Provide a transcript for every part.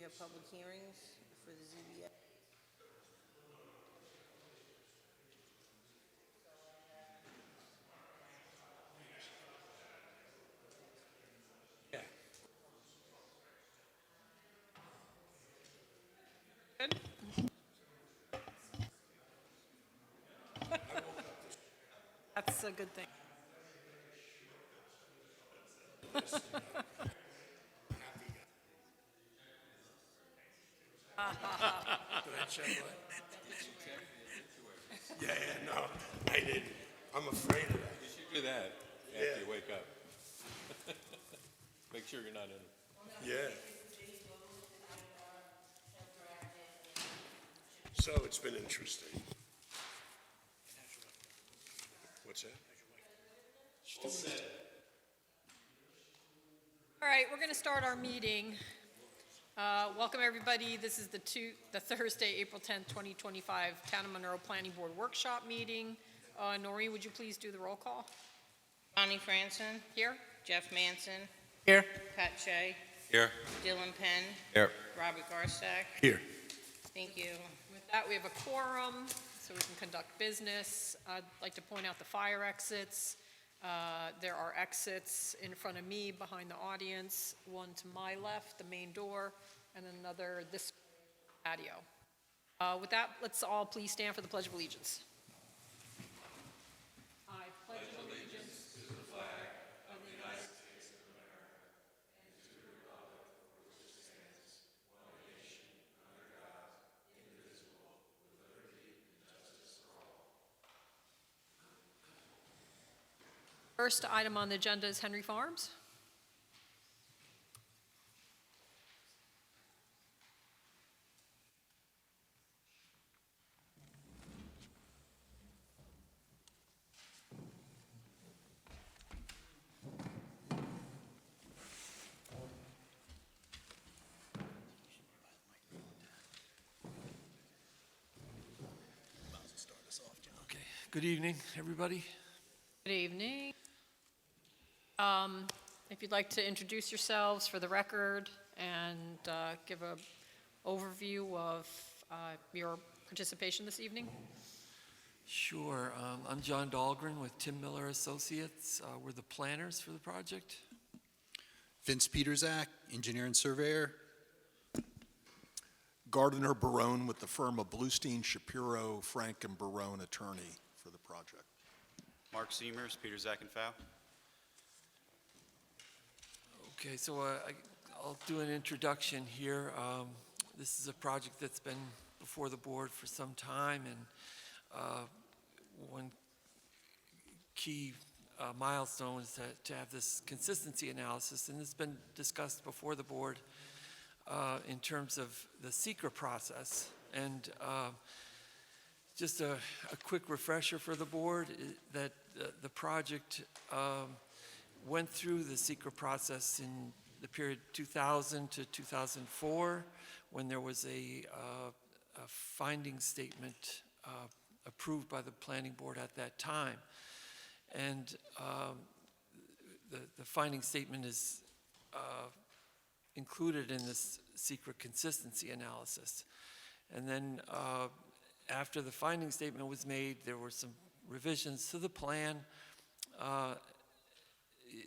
have public hearings for the ZBA. Yeah. Good. That's a good thing. Did I check what? Yeah, no, I didn't. I'm afraid of that. You should do that Yeah. after you wake up. Make sure you're not in. Yeah. So it's been interesting. What's that? All right, we're going to start our meeting. Welcome, everybody. This is the Thursday, April 10th, 2025 Town of Monroe Planning Board Workshop meeting. Noreen, would you please do the roll call? Bonnie Franson, Here? Jeff Manson, Here. Pat Shea, Here. Dylan Penn, Here. Robert Garstack. Here. Thank you. With that, we have a quorum, so we can conduct business. I'd like to point out the fire exits. There are exits in front of me, behind the audience, one to my left, the main door, and another this patio. With that, let's all please stand for the Pledge of Allegiance. I pledge allegiance to the flag of the United States. First item on the agenda is Henry Farms. Okay, good evening, everybody. Good evening. If you'd like to introduce yourselves for the record and give an overview of your participation this evening. Sure, I'm John Dahlgren with Tim Miller Associates. We're the planners for the project. Vince Peterzak, engineer and surveyor. Gardner Barone with the firm of Bluestein, Shapiro, Frank, and Barone, attorney for the project. Mark Seamers, Peter Zack and Fow. Okay, so I'll do an introduction here. This is a project that's been before the board for some time, and one key milestone is to have this consistency analysis, and it's been discussed before the board in terms of the SECRA process. And just a quick refresher for the board that the project went through the SECRA process in the period 2000 to 2004, when there was a finding statement approved by the planning board at that time. And the finding statement is included in this SECRA consistency analysis. And then after the finding statement was made, there were some revisions to the plan.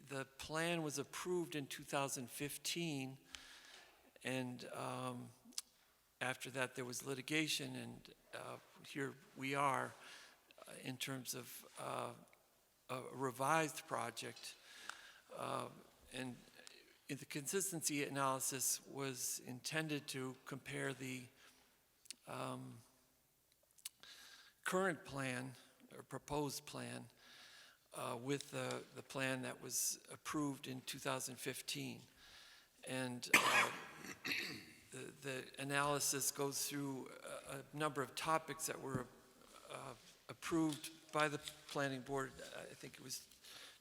The plan was approved in 2015, and after that there was litigation, and here we are in terms of a revised project. And the consistency analysis was intended to compare the current plan or proposed plan with the plan that was approved in 2015. And the analysis goes through a number of topics that were approved by the planning board. I think it was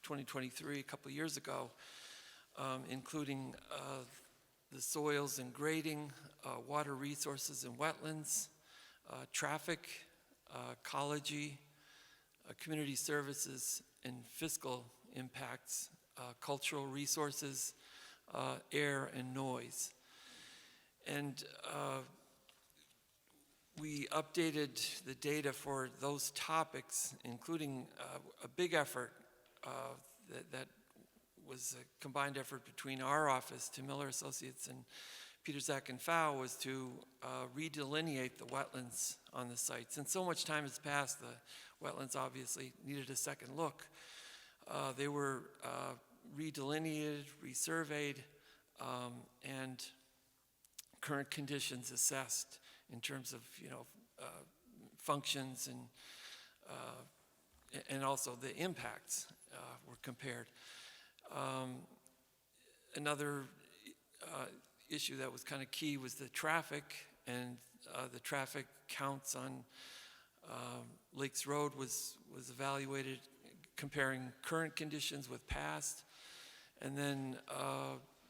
2023, a couple of years ago, including the soils and grading, water resources and wetlands, traffic, ecology, community services and fiscal impacts, cultural resources, air and noise. And we updated the data for those topics, including a big effort that was a combined effort between our office, Tim Miller Associates, and Peter Zach and Fow, was to redelineate the wetlands on the site. Since so much time has passed, the wetlands obviously needed a second look. They were redelineated, resurveyed, and current conditions assessed in terms of, functions and also the impacts were compared. Another issue that was kind of key was the traffic, and the traffic counts on Lakes Road was evaluated comparing current conditions with past. And then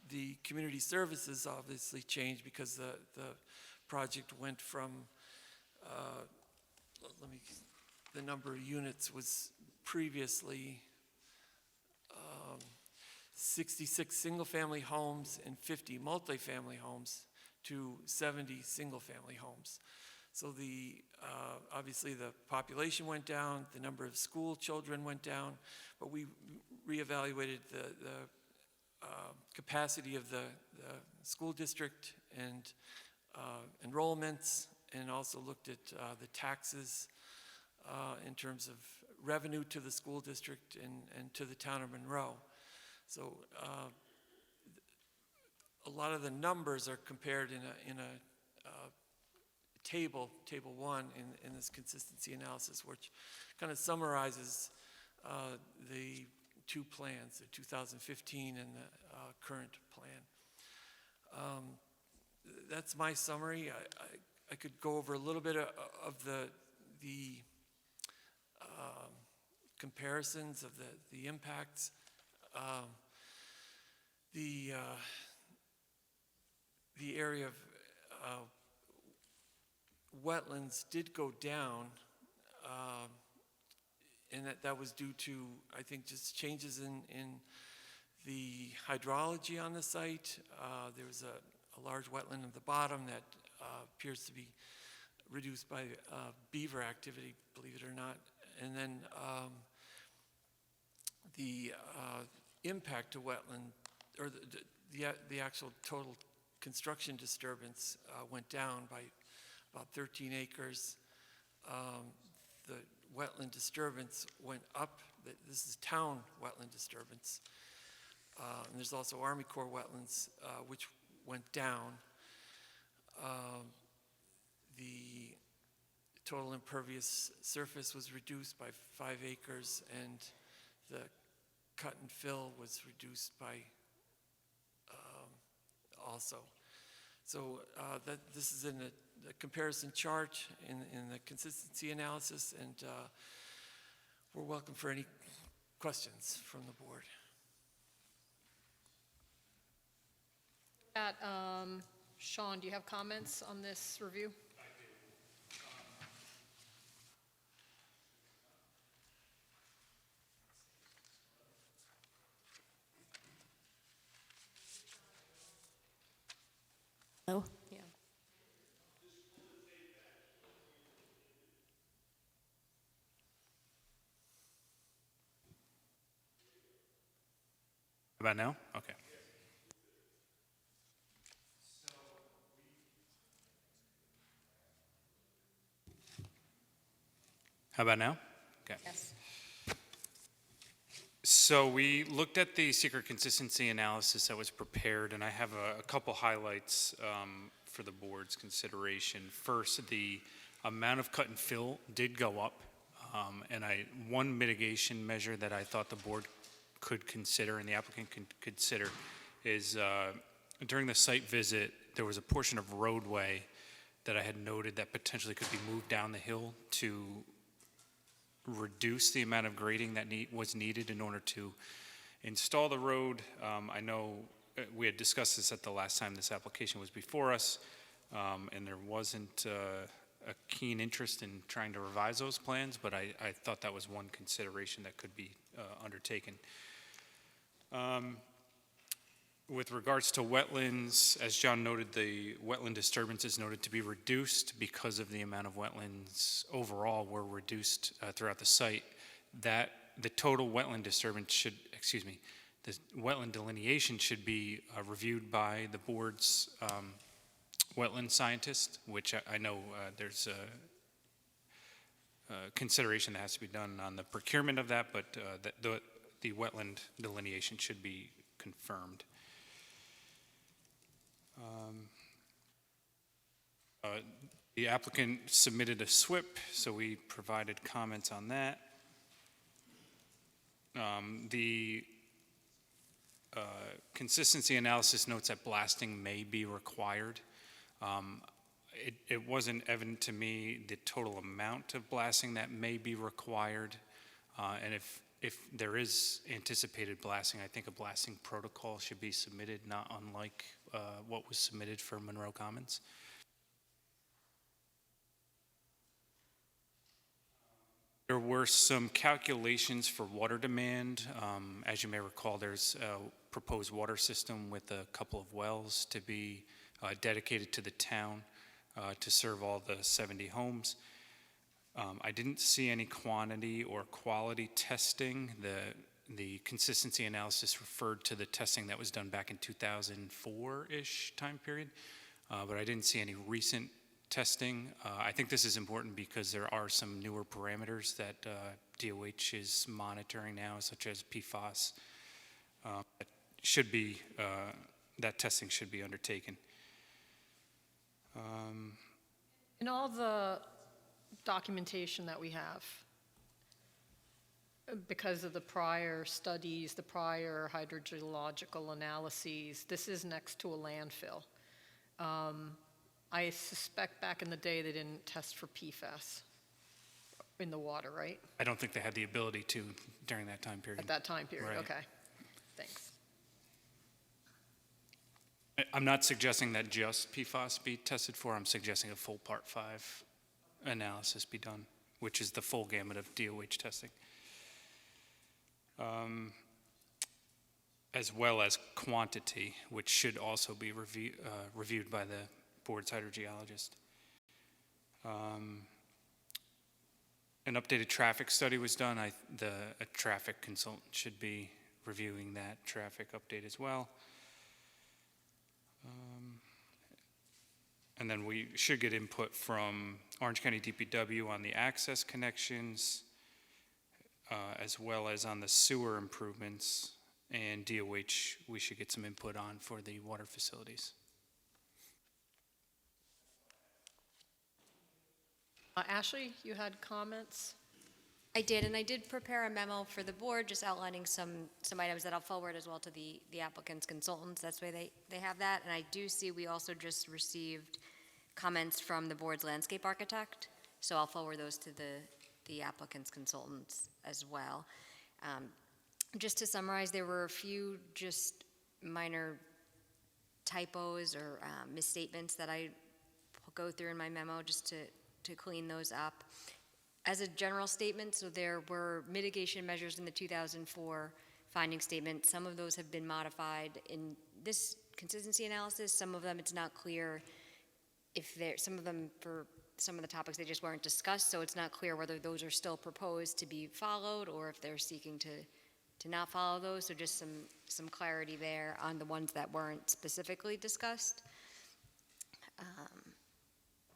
the community services obviously changed because the project went from, the number of units was previously 66 single-family homes and 50 multifamily homes to 70 single-family homes. So obviously the population went down, the number of school children went down, but we reevaluated the capacity of the school district and enrollments, and also looked at the taxes in terms of revenue to the school district and to the town of Monroe. So a lot of the numbers are compared in a table 1 in this consistency analysis, which kind of summarizes the two plans, the 2015 and the current plan. That's my summary. I could go over a little bit of the comparisons of the impacts. The area of wetlands did go down, and that was due to, I think, just changes in the hydrology on the site. There was a large wetland at the bottom that appears to be reduced by beaver activity, believe it or not. And then the impact to wetland, or the actual total construction disturbance went down by about 13 acres. The wetland disturbance went up. This is town wetland disturbance. And there's also Army Corps wetlands, which went down. The total impervious surface was reduced by 5 acres, and the cut and fill was reduced by also. So this is in the comparison chart in the consistency analysis, and we're welcome for any questions from the board. Sean, do you have comments on this review? Hello? Yeah. How about now? Okay. How about now? Okay. Yes. So we looked at the secret consistency analysis that was prepared, and I have a couple highlights for the board's consideration. First, the amount of cut and fill did go up, and one mitigation measure that I thought the board could consider and the applicant can consider is during the site visit, there was a portion of roadway that I had noted that potentially could be moved down the hill to reduce the amount of grading that was needed in order to install the road. I know we had discussed this at the last time this application was before us, and there wasn't a keen interest in trying to revise those plans, but I thought that was one consideration that could be undertaken. With regards to wetlands, as John noted, the wetland disturbance is noted to be reduced because of the amount of wetlands overall were reduced throughout the site. That the total wetland disturbance should, the wetland delineation should be reviewed by the board's wetland scientist, which I know there's a consideration that has to be done on the procurement of that, but the wetland delineation should be confirmed. The applicant submitted a SWIP, so we provided comments on that. The consistency analysis notes that blasting may be required. It wasn't evident to me the total amount of blasting that may be required, and if there is anticipated blasting, I think a blasting protocol should be submitted, not unlike what was submitted for Monroe Commons. There were some calculations for water demand. As you may recall, there's a proposed water system with a couple of wells to be dedicated to the town to serve all the 70 homes. I didn't see any quantity or quality testing. The consistency analysis referred to the testing that was done back in 2004-ish time period, but I didn't see any recent testing. I think this is important because there are some newer parameters that DOH is monitoring now, such as PFAS. That testing should be undertaken. In all the documentation that we have, because of the prior studies, the prior hydrogeological analyses, this is next to a landfill. I suspect back in the day they didn't test for PFAS in the water, right? I don't think they had the ability to during that time period. At that time period, Right. okay. Thanks. I'm not suggesting that just PFAS be tested for. I'm suggesting a full Part 5 analysis be done, which is the full gamut of DOH testing. As well as quantity, which should also be reviewed by the board's hydrogeologist. An updated traffic study was done. A traffic consultant should be reviewing that traffic update as well. And then we should get input from Orange County DPW on the access connections, as well as on the sewer improvements, and DOH we should get some input on for the water facilities. Ashley, you had comments? I did, and I did prepare a memo for the board, just outlining some items that I'll forward as well to the applicant's consultants. That's why they have that. And I do see we also just received comments from the board's landscape architect, so I'll forward those to the applicant's consultants as well. Just to summarize, there were a few just minor typos or misstatements that I will go through in my memo just to clean those up. As a general statement, so there were mitigation measures in the 2004 finding statement. Some of those have been modified in this consistency analysis. Some of them, it's not clear if some of them, for some of the topics, they just weren't discussed, so it's not clear whether those are still proposed to be followed or if they're seeking to not follow those. So just some clarity there on the ones that weren't specifically discussed.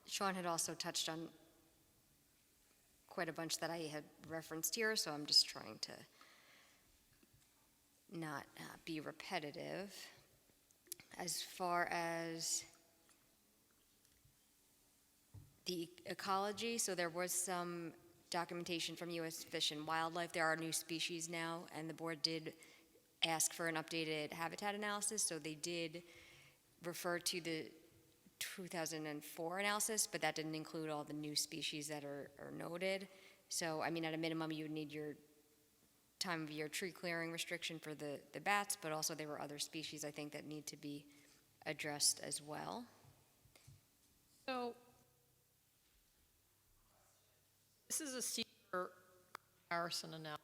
Sean had also touched on quite a bunch that I had referenced here, so I'm just trying to not be repetitive. As far as the ecology, so there was some documentation from U.S. Fish and Wildlife. There are new species now, and the board did ask for an updated habitat analysis, so they did refer to the 2004 analysis, but that didn't include all the new species that are noted. So, I mean, at a minimum, you would need your time of year tree clearing restriction for the bats, but also there were other species, I think, that need to be addressed as well. So, this is a SEER comparison analysis.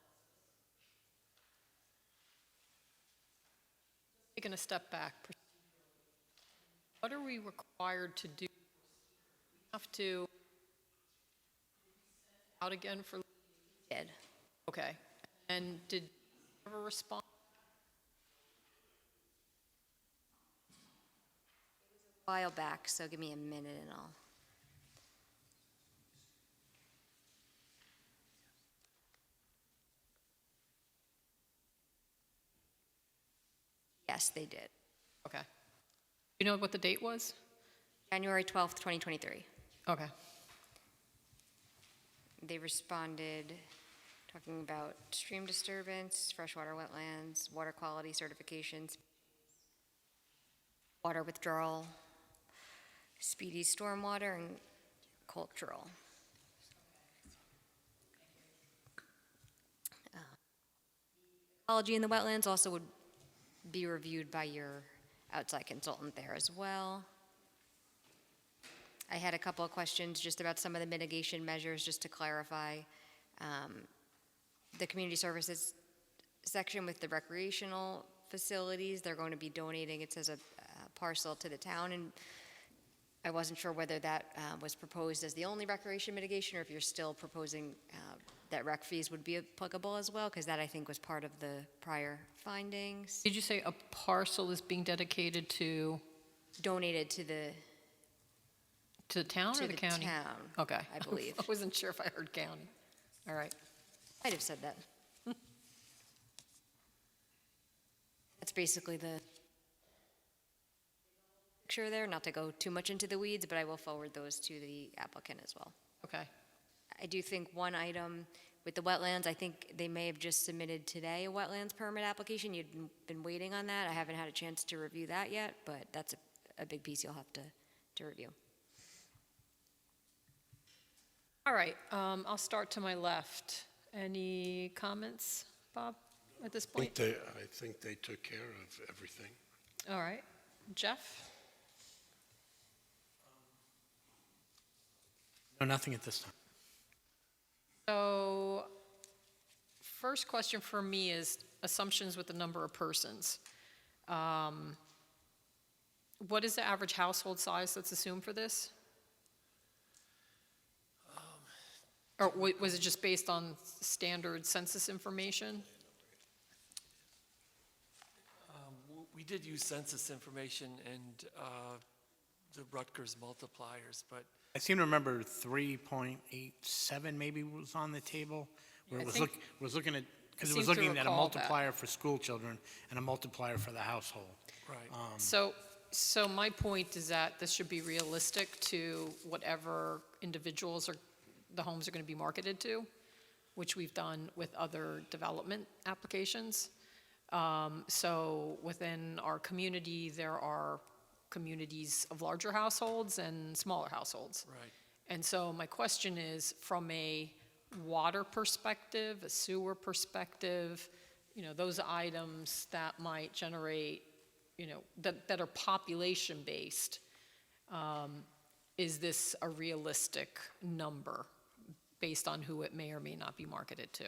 Make taking a step back, what are we required to do? Have to out again for, Did. okay. And did you ever respond? A while back, so give me a minute and I'll. Yes, they did. Okay. You know what the date was? January 12th, 2023. Okay. They responded talking about stream disturbance, freshwater wetlands, water quality certifications, water withdrawal, speedy stormwater, and cultural. Ecology in the wetlands also would be reviewed by your outside consultant there as well. I had a couple of questions just about some of the mitigation measures, just to clarify. The community services section with the recreational facilities, they're going to be donating, it says a parcel to the town, and I wasn't sure whether that was proposed as the only recreation mitigation, or if you're still proposing that rec fees would be applicable as well, because that, I think, was part of the prior findings. Did you say a parcel is being dedicated to Donated to the town to or the county? town, Okay. I believe. I wasn't sure if I heard county. All right. Might have said that. That's basically the picture there, not to go too much into the weeds, but I will forward those to the applicant as well. Okay. I do think one item with the wetlands, I think they may have just submitted today a wetlands permit application. You'd been waiting on that. I haven't had a chance to review that yet, but that's a big piece you'll have to review. All right, I'll start to my left. Any comments, Bob, at this point? I think they took care of everything. All right. Jeff? No, nothing at this time. So, first question for me is assumptions with the number of persons. What is the average household size that's assumed for this? Or was it just based on standard census information? We did use census information and the Rutgers multipliers, but I seem to remember 3.87 maybe was on the table, where I it think- was looking at, because it seem was to looking at a recall that. multiplier for school children and a multiplier for the household. right. So my point is that this should be realistic to whatever individuals the homes are going to be marketed to, which we've done with other development applications. So within our community, there are communities of larger households and smaller households. Right. And so my question is, from a water perspective, a sewer perspective, those items that might generate, that are population-based, is this a realistic number based on who it may or may not be marketed to?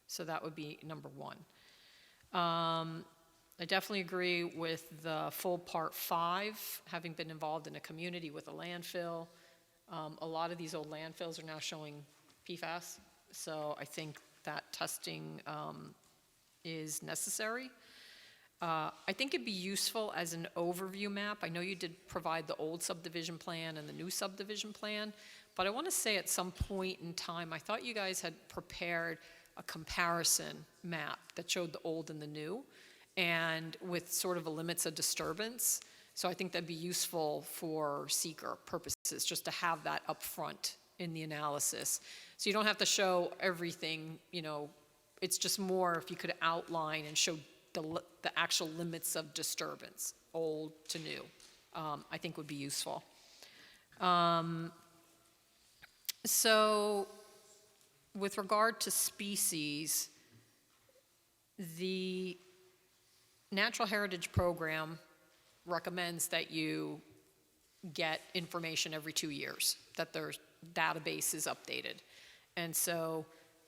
So that would be number one. I definitely agree with the full Part 5, having been involved in a community with a landfill. A lot of these old landfills are now showing PFAS, so I think that testing is necessary. I think it'd be useful as an overview map. I know you did provide the old subdivision plan and the new subdivision plan, but I want to say at some point in time, I thought you guys had prepared a comparison map that showed the old and the new, and with sort of a limits of disturbance. So I think that'd be useful for seeker purposes, just to have that up front in the analysis. So you don't have to show everything, it's just more if you could outline and show the actual limits of disturbance, old to new, I think would be useful. So with regard to species, the Natural Heritage Program recommends that you get information every 2 years, that their database is updated. And so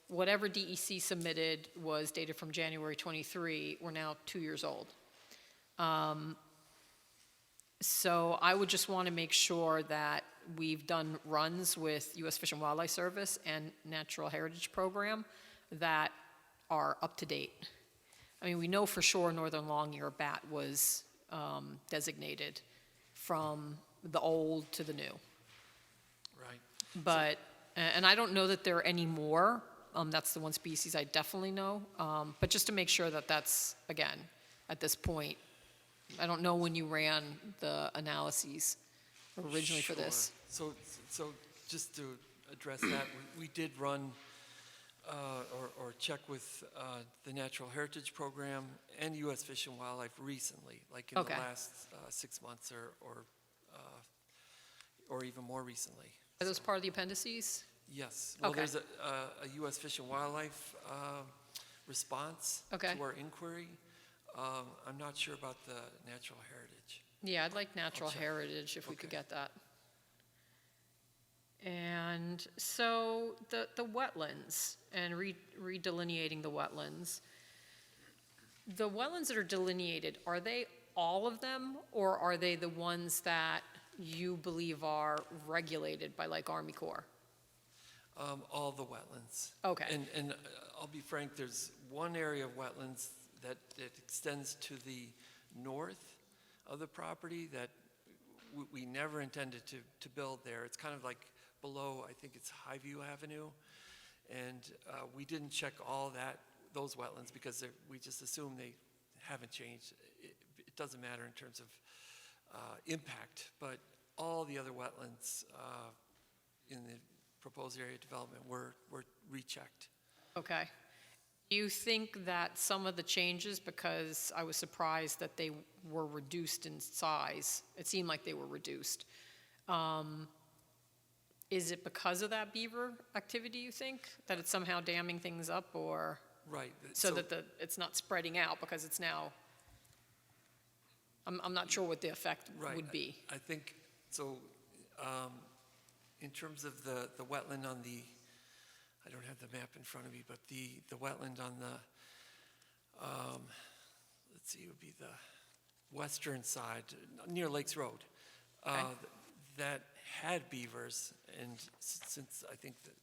whatever DEC submitted was dated from January 23, we're now 2 years old. So I would just want to make sure that we've done runs with U.S. Fish and Wildlife Service and Natural Heritage Program that are up to date. I mean, we know for sure northern long-ear bat was designated from the old to the new. Right. But, and I don't know that there are any more. That's the one species I definitely know. But just to make sure that that's, again, at this point, I don't know when you ran the analyses originally for this. Sure. So just to address that, we did run or check with the Natural Heritage Program and U.S. Fish and Wildlife recently, like in Okay. the last 6 months or even more recently. Are those part of the appendices? Yes. Well, Okay. there's a U.S. Fish and Wildlife response Okay. to our inquiry. I'm not sure about the natural heritage. Yeah, I'd like natural check. heritage if we could Okay. get that. And so the wetlands and redelineating the wetlands that are delineated, are they all of them, or are they the ones that you believe are regulated by like Army Corps? All the wetlands. Okay. And I'll be frank, there's one area of wetlands that extends to the north of the property that we never intended to build there. It's kind of like below, I think it's Highview Avenue. And we didn't check all those wetlands because we just assume they haven't changed. It doesn't matter in terms of impact, but all the other wetlands in the proposed area development were rechecked. Okay. Do you think that some of the changes, because I was surprised that they were reduced in size, it seemed like they were reduced. Is it because of that beaver activity, you think? That it's somehow damming things up, or Right. so that it's not spreading out because it's now, I'm not sure what the effect Right. would be. I think, so in terms of the wetland on the, I don't have the map in front of me, but the wetland on the, let's see, it would be the western side, near Lakes Road, that had beavers, and since I think that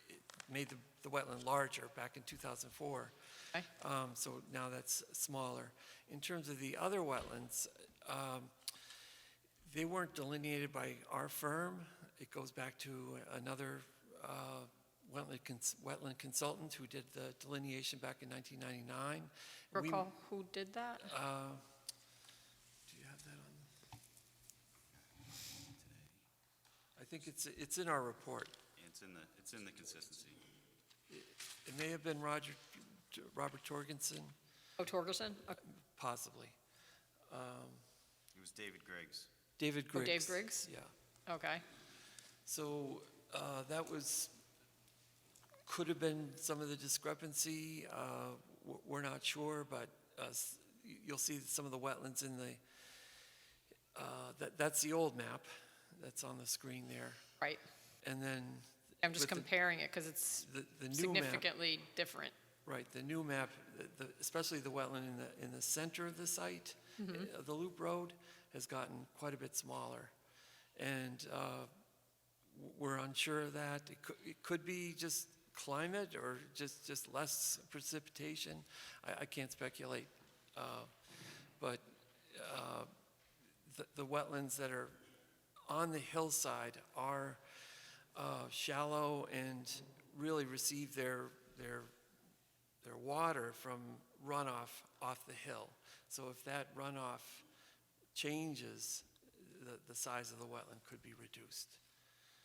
it made the wetland larger back in 2004, Okay. so now that's smaller. In terms of the other wetlands, they weren't delineated by our firm. It goes back to another wetland consultant who did the delineation back in 1999. Recall who did that? Do you have that on? I think it's in our report. It's in the consistency. It may have been Robert Torgensen, Oh, Torgerson? Okay. possibly. It was David Griggs. David Oh, Griggs. Dave Griggs? Yeah. Okay. So that could have been some of the discrepancy. We're not sure, but you'll see some of the wetlands in that's the old map that's on the screen there. Right. And then I'm just with comparing it because it's the new map, significantly different. right, the new map, especially the wetland in the center of the site, of the loop road, has gotten quite a bit smaller. And we're unsure of that. It could be just climate or just less precipitation. I can't speculate. But the wetlands that are on the hillside are shallow and really receive their water from runoff off the hill. So if that runoff changes, the size of the wetland could be reduced.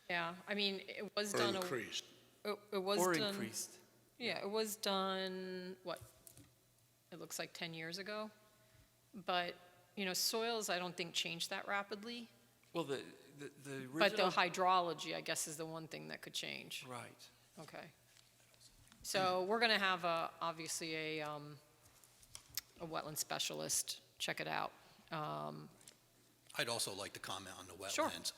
Yeah, I mean, it was Or done. increased. It was Or done. increased. Yeah, it was done, what, it looks like 10 years ago. But, soils, I don't think changed that rapidly. Well, the But the original, hydrology, I guess, is the one thing that could change. right. Okay. So we're going to have obviously a wetland specialist check it out. I'd also like to comment on the Sure. wetlands.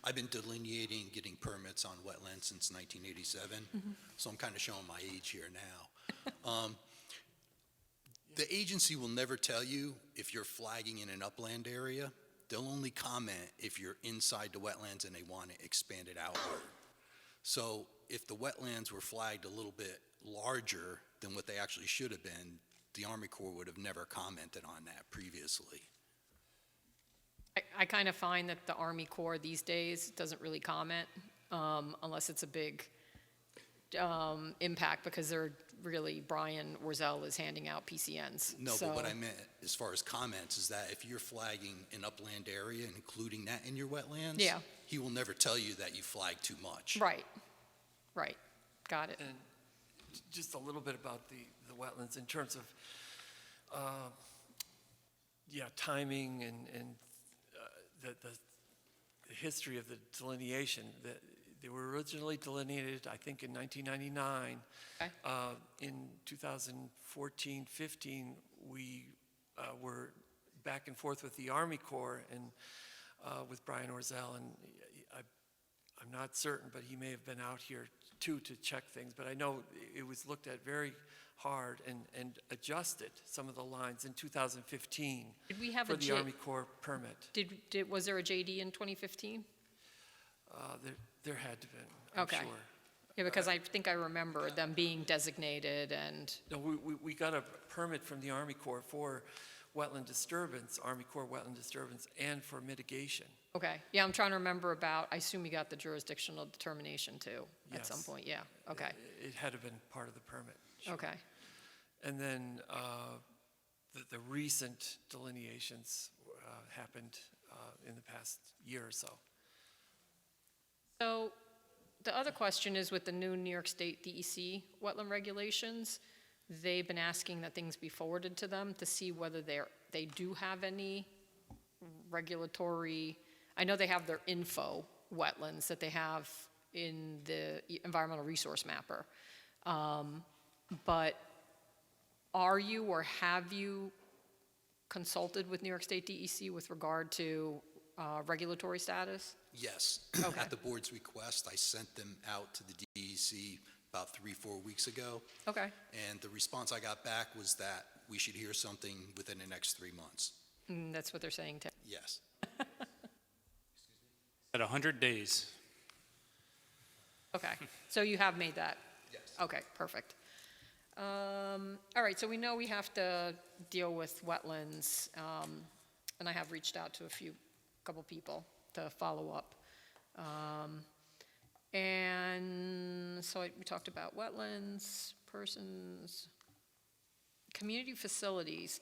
I've been delineating, getting permits on wetlands since 1987, so I'm kind of showing my age here now. The agency will never tell you if you're flagging in an upland area. They'll only comment if you're inside the wetlands and they want to expand it outward. So if the wetlands were flagged a little bit larger than what they actually should have been, the Army Corps would have never commented on that previously. I kind of find that the Army Corps these days doesn't really comment unless it's a big impact, because they're really, Brian Orzel is handing out PCNs. No, So- but what I meant as far as comments is that if you're flagging an upland area and including that in your wetlands, Yeah. he will never tell you that you flagged too much. Right, right, got it. And just a little bit about the wetlands in terms of, timing and the history of the delineation. They were originally delineated, I think, in 1999. Okay. In 2014-15, we were back and forth with the Army Corps and with Brian Orzel, and I'm not certain, but he may have been out here too to check things. But I know it was looked at very hard and adjusted, some of the lines, in 2015 Did we have for a the J- Army Corps permit. Was there a JD in 2015? There had to have been, I'm Okay. sure. Yeah, because I think I remember them being designated and, No, we got a permit from the Army Corps for wetland disturbance, Army Corps wetland disturbance, and for mitigation. okay. Yeah, I'm trying to remember I assume you got the jurisdictional determination too, at some Yes. point, yeah, okay, It had to have been part of the permit. Sure. okay. And then the recent delineations happened in the past year or so. So the other question is with the new New York State DEC wetland regulations, they've been asking that things be forwarded to them to see whether they do have any regulatory, I know they have their info wetlands that they have in the environmental resource mapper. But are you or have you consulted with New York State DEC with regard to regulatory status? Yes. Okay. At the board's request, I sent them out to the DEC about 3-4 weeks ago, Okay, and the response I got back was that we should hear something within the next 3 months. that's what they're saying too. Yes. At 100 days. Okay, so you have made that? Yes. Okay, perfect. All right, so we know we have to deal with wetlands, and I have reached out to couple people to follow up. And so we talked about wetlands, persons, community facilities.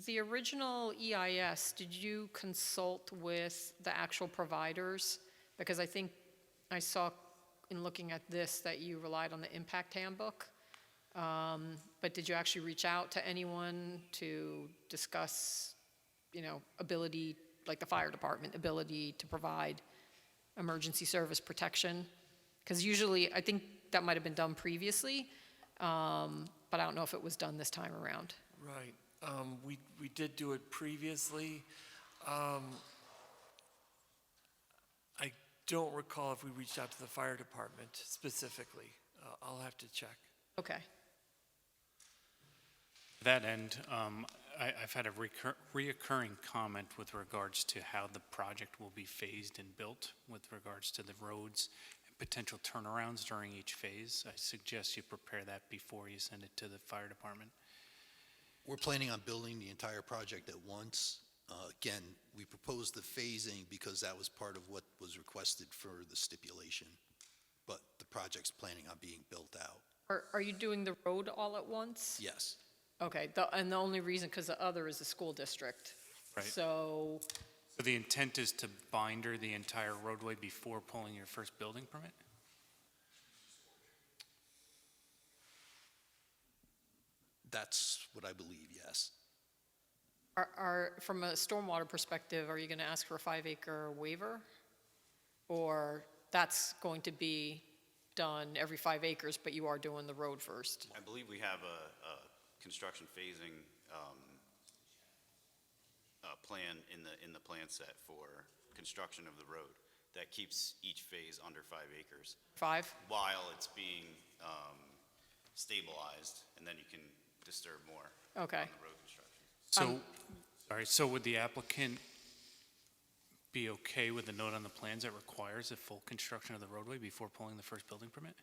The original EIS, did you consult with the actual providers? Because I think I saw in looking at this that you relied on the impact handbook. But did you actually reach out to anyone to discuss, ability, like the fire department, ability to provide emergency service protection? Because usually, I think that might have been done previously, but I don't know if it was done this time around. Right. We did do it previously. I don't recall if we reached out to the fire department specifically. I'll have to check. Okay, To that end, I've had a reoccurring comment with regards to how the project will be phased and built with regards to the roads and potential turnarounds during each phase. I suggest you prepare that before you send it to the fire department. We're planning on building the entire project at once. Again, we proposed the phasing because that was part of what was requested for the stipulation, but the project's planning on being built out. are you doing the road all at once? Yes. Okay, and the only reason, because the other is the school district. Right. So, So the intent is to binder the entire roadway before pulling your first building permit? That's what I believe, yes. from a stormwater perspective, are you going to ask for a 5-acre waiver? Or that's going to be done every 5 acres, but you are doing the road first? I believe we have a construction phasing plan in the plan set for construction of the road that keeps each phase under 5 acres 5? while it's being stabilized, and then you can disturb more. Okay. on the road construction. So, sorry, so would the applicant be okay with the note on the plans that requires a full construction of the roadway before pulling the first building permit?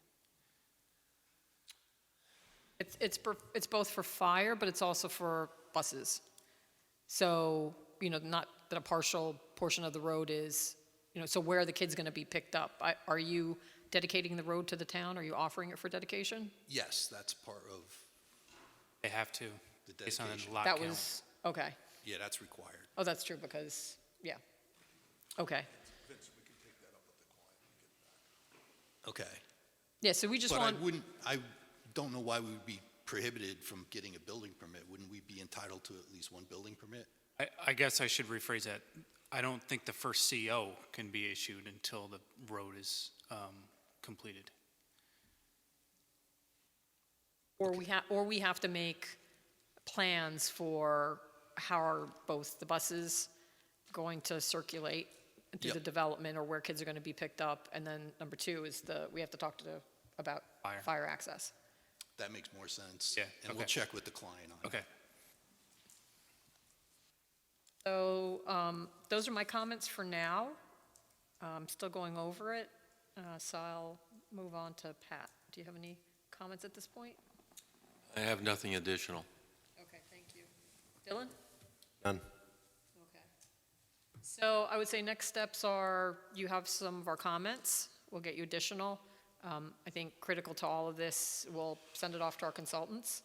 It's both for fire, but it's also for buses. So, not that a partial portion of the road is, so where are the kids going to be picked up? Are you dedicating the road to the town? Are you offering it for dedication? Yes, that's part of They have to, the based on dedication. the lot That count. was, okay. Yeah, that's required. Oh, that's true, because, yeah. Okay. Okay. Yeah, so we just But want, I don't know why we would be prohibited from getting a building permit. Wouldn't we be entitled to at least one building permit? I guess I should rephrase that. I don't think the first CO can be issued until the road is completed. or we have to make plans for how are both the buses going to circulate through Yep. the development, or where kids are going to be picked up, and then number two is we have to talk about Fire. fire access. That makes more sense. Yeah, And we'll okay. check with the client on it. Okay. So those are my comments for now. I'm still going over it, so I'll move on to Pat. Do you have any comments at this point? I have nothing additional. Okay, thank you. Dylan? None. Okay. So I would say next steps are, you have some of our comments. We'll get you additional. I think critical to all of this, we'll send it off to our consultants.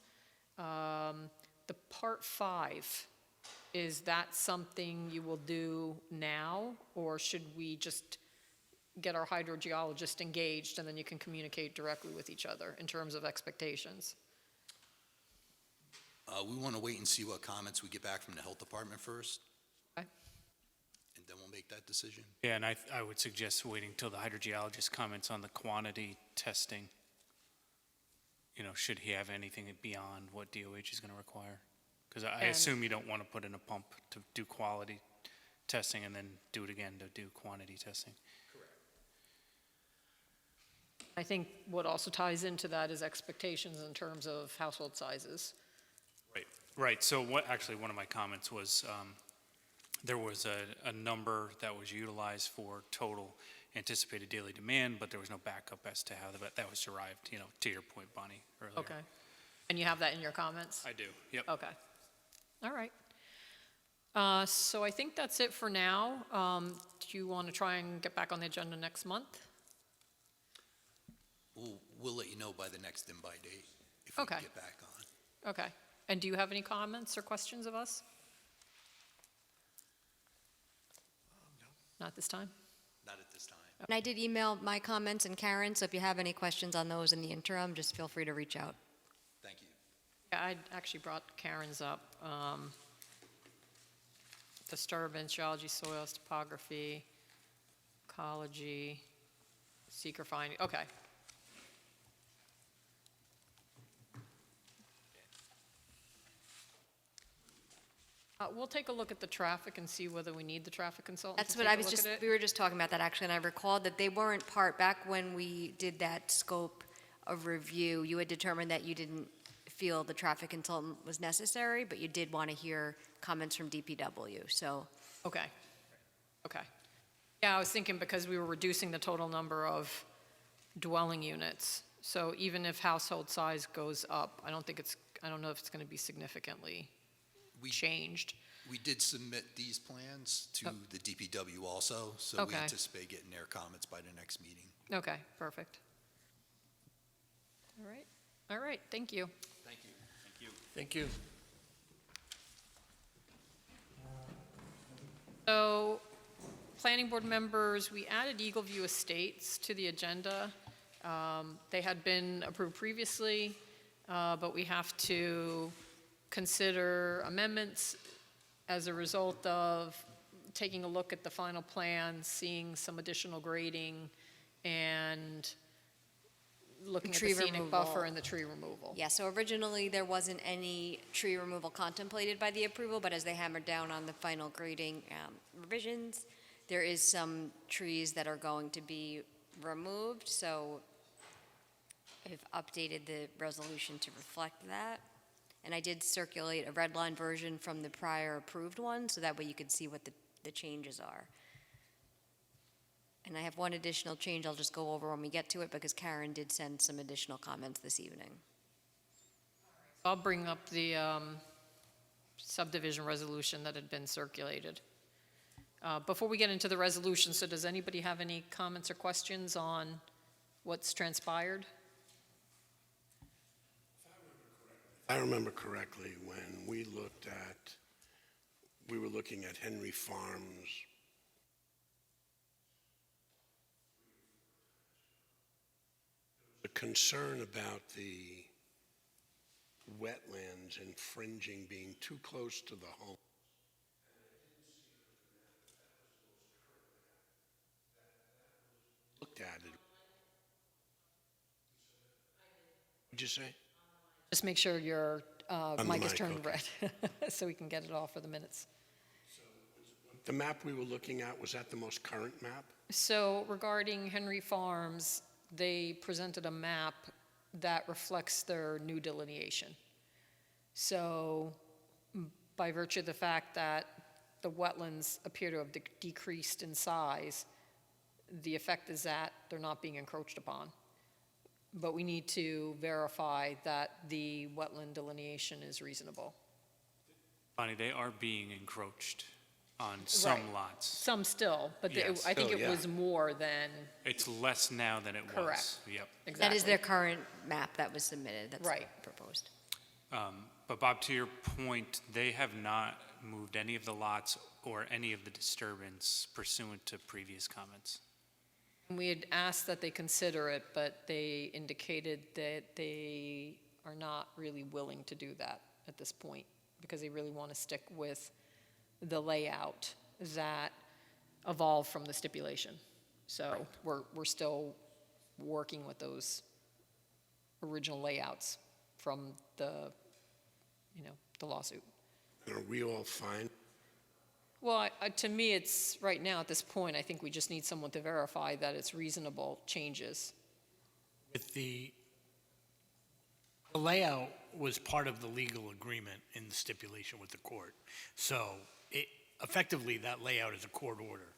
The part 5, is that something you will do now, or should we just get our hydrogeologist engaged and then you can communicate directly with each other in terms of expectations? We want to wait and see what comments we get back from the health department first. Okay. And then we'll make that decision. Yeah, and I would suggest waiting till the hydrogeologist comments on the quantity testing. Should he have anything beyond what DOH is going to require? Because I And- assume you don't want to put in a pump to do quality testing and then do it again to do quantity testing. I think what also ties into that is expectations in terms of household sizes. Right, so one of my comments was, there was a number that was utilized for total anticipated daily demand, but there was no backup as to how that was derived, to your point, Bonnie, earlier. Okay. And you have that in your comments? I do, yep. Okay. All right. So I think that's it for now. Do you want to try and get back on the agenda next month? We'll let you know by the next invite date if we Okay. can get back on. Okay. And do you have any comments or questions of us? Not this time? Not at this time. And I did email my comments and Karen, so if you have any questions on those in the interim, just feel free to reach out. Thank you. Yeah, I actually brought Karen's up. Disturbance, geology, soils, topography, ecology, seeker finding, okay. We'll take a look at the traffic and see whether we need the traffic consultant That's to what take I a was look just, at it. we were just talking about that actually, and I recalled that they weren't back when we did that scope of review, you had determined that you didn't feel the traffic consultant was necessary, but you did want to hear comments from DPW, so. Okay, okay. Yeah, I was thinking because we were reducing the total number of dwelling units, so even if household size goes up, I don't know if it's gonna be significantly We, changed. we did submit these plans to Oh. the DPW also, so we Okay. anticipate getting their comments by the next meeting. Okay, perfect. All right, thank you. Thank you. Thank you. Thank you. So, planning board members, we added Eagle View Estates to the agenda. They had been approved previously, but we have to consider amendments as a result of taking a look at the final plan, seeing some additional grading, and looking at Tree the scenic removal. buffer and the tree removal. Yeah, so originally, there wasn't any tree removal contemplated by the approval, but as they hammered down on the final grading revisions, there is some trees that are going to be removed, so I've updated the resolution to reflect that. And I did circulate a red line version from the prior approved one, so that way you could see what the changes are. And I have one additional change I'll just go over when we get to it, because Karen did send some additional comments this evening. I'll bring up the subdivision resolution that had been circulated. Before we get into the resolution, so does anybody have any comments or questions on what's transpired? I remember correctly, when we were looking at Henry Farms. The concern about the wetlands infringing, being too close to the home. Looked at it. What'd you say? Just make sure your the mic is mic, turned okay. red, so we can get it all for the minutes. The map we were looking at, was that the most current map? So regarding Henry Farms, they presented a map that reflects their new delineation. So by virtue of the fact that the wetlands appear to have decreased in size, the effect is that they're not being encroached upon. But we need to verify that the wetland delineation is reasonable. Bonnie, they are being encroached on some Right. lots. Some still, but Yes. I think Still, it yeah. was more than, It's less now than it was. Correct. Yep. exactly. That is their current map that was submitted, that's Right. proposed. But Bob, to your point, they have not moved any of the lots or any of the disturbance pursuant to previous comments. We had asked that they consider it, but they indicated that they are not really willing to do that at this point, because they really want to stick with the layout that evolved from the stipulation. So we're still working with those original layouts from the lawsuit. Are we all fine? Well, to me, it's, right now, at this point, I think we just need someone to verify that it's reasonable changes. With the layout was part of the legal agreement in the stipulation with the court. So effectively, that layout is a court order.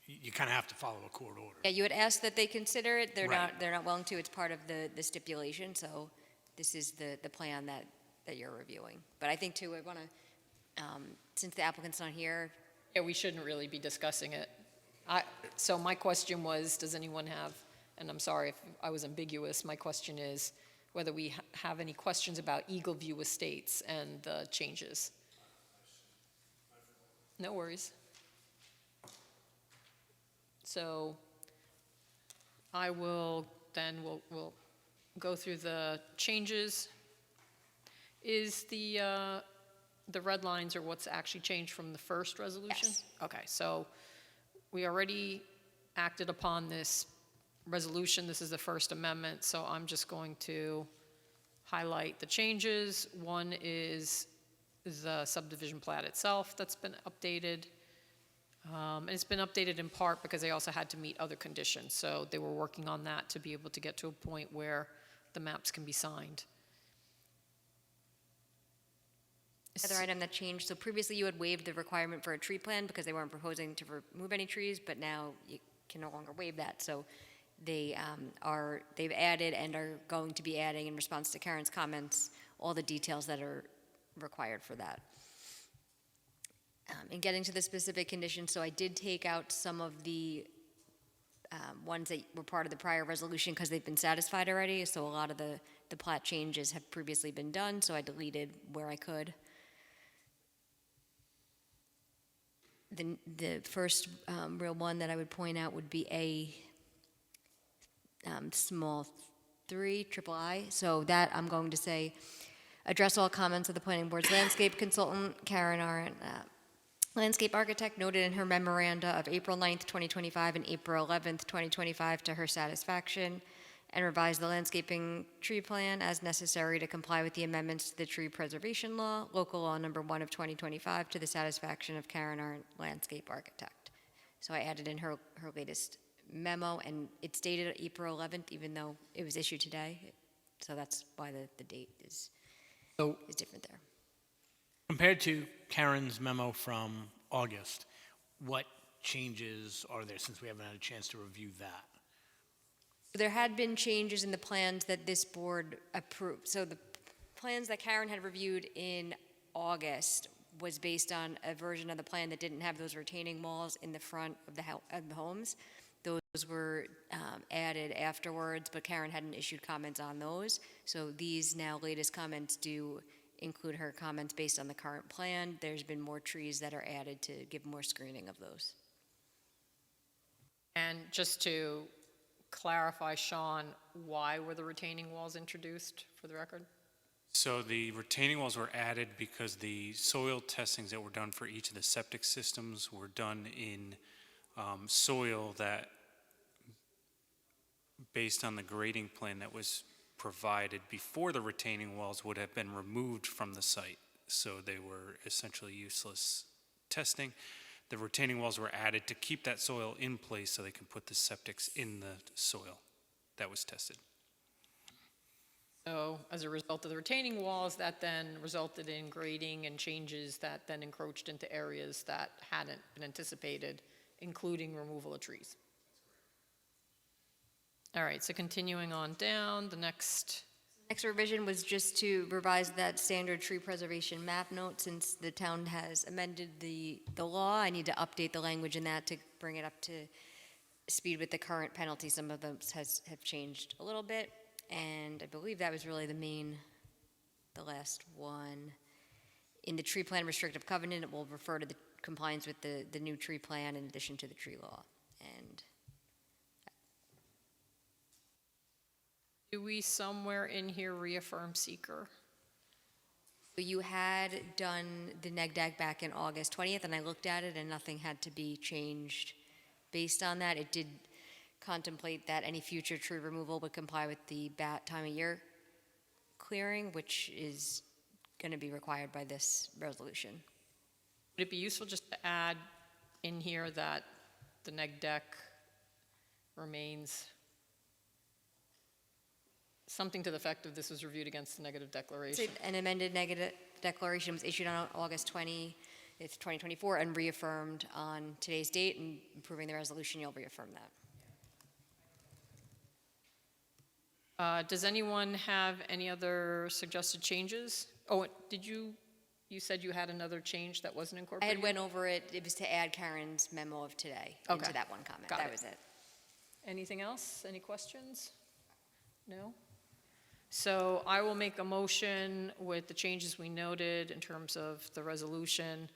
You kind of have to follow a court order. Yeah, you had asked that they consider it, Right. they're not willing to, it's part of the stipulation, so this is the plan that you're reviewing. But I think too, I want to, since the applicant's not here, Yeah, we shouldn't really be discussing it. So my question was, does anyone have, and I'm sorry if I was ambiguous, my question is whether we have any questions about Eagle View Estates and the changes. No worries. So I will, then we'll go through the changes. Is the red lines are what's actually changed from the first resolution? Yes. Okay, so we already acted upon this resolution. This is the first amendment, so I'm just going to highlight the changes. One is the subdivision plat itself that's been updated. And it's been updated in part because they also had to meet other conditions. So they were working on that to be able to get to a point where the maps can be signed. the other item that changed, so previously you had waived the requirement for a tree plan because they weren't proposing to remove any trees, but now you can no longer waive that. So they've added and are going to be adding, in response to Karen's comments, all the details that are required for that. In getting to the specific conditions, so I did take out some of the ones that were part of the prior resolution because they've been satisfied already. So a lot of the plat changes have previously been done, so I deleted where I could. The first real one that I would point out would be a small 3, triple I. So that I'm going to say, address all comments of the planning board's landscape consultant, Karen Arendt, landscape architect, noted in her memoranda of April 9th, 2025 and April 11th, 2025 to her satisfaction, and revise the landscaping tree plan as necessary to comply with the amendments to the tree preservation law, local law number 1 of 2025, to the satisfaction of Karen Arendt, landscape architect. So I added in her latest memo, and it's dated April 11th, even though it was issued today. So that's why the date is So is different there. compared to Karen's memo from August, what changes are there since we haven't had a chance to review that? There had been changes in the plans that this board approved. So the plans that Karen had reviewed in August was based on a version of the plan that didn't have those retaining walls in the front of the homes. Those were added afterwards, but Karen hadn't issued comments on those. So these now latest comments do include her comments based on the current plan. There's been more trees that are added to give more screening of those. And just to clarify, Sean, why were the retaining walls introduced for the record? So the retaining walls were added because the soil testings that were done for each of the septic systems were done in soil that, based on the grading plan that was provided before the retaining walls, would have been removed from the site. So they were essentially useless testing. The retaining walls were added to keep that soil in place so they can put the septics in the soil that was tested. So as a result of the retaining walls, that then resulted in grading and changes that then encroached into areas that hadn't been anticipated, including removal of trees. All right, so continuing on down, the next, Next revision was just to revise that standard tree preservation map note. Since the town has amended the law, I need to update the language in that to bring it up to speed with the current penalty. Some of those have changed a little bit, and I believe that was really the last one. In the tree plan restrictive covenant, it will refer to the compliance with the new tree plan in addition to the tree law. And do we somewhere in here reaffirm seeker? you had done the neg deck back in August 20th, and I looked at it, and nothing had to be changed based on that. It did contemplate that any future tree removal would comply with the bat time of year clearing, which is going to be required by this resolution. Would it be useful just to add in here that the neg deck remains something to the effect of this was reviewed against the negative declaration? An amended negative declaration was issued on August 20th, 2024, and reaffirmed on today's date, and approving the resolution, you'll reaffirm that. Does anyone have any other suggested changes? Oh, you said you had another change that wasn't I incorporated? had went over it. It was to add Karen's memo of today Okay. into that one comment. Got That it. was it. Anything else? Any questions? No? So I will make a motion with the changes we noted in terms of the resolution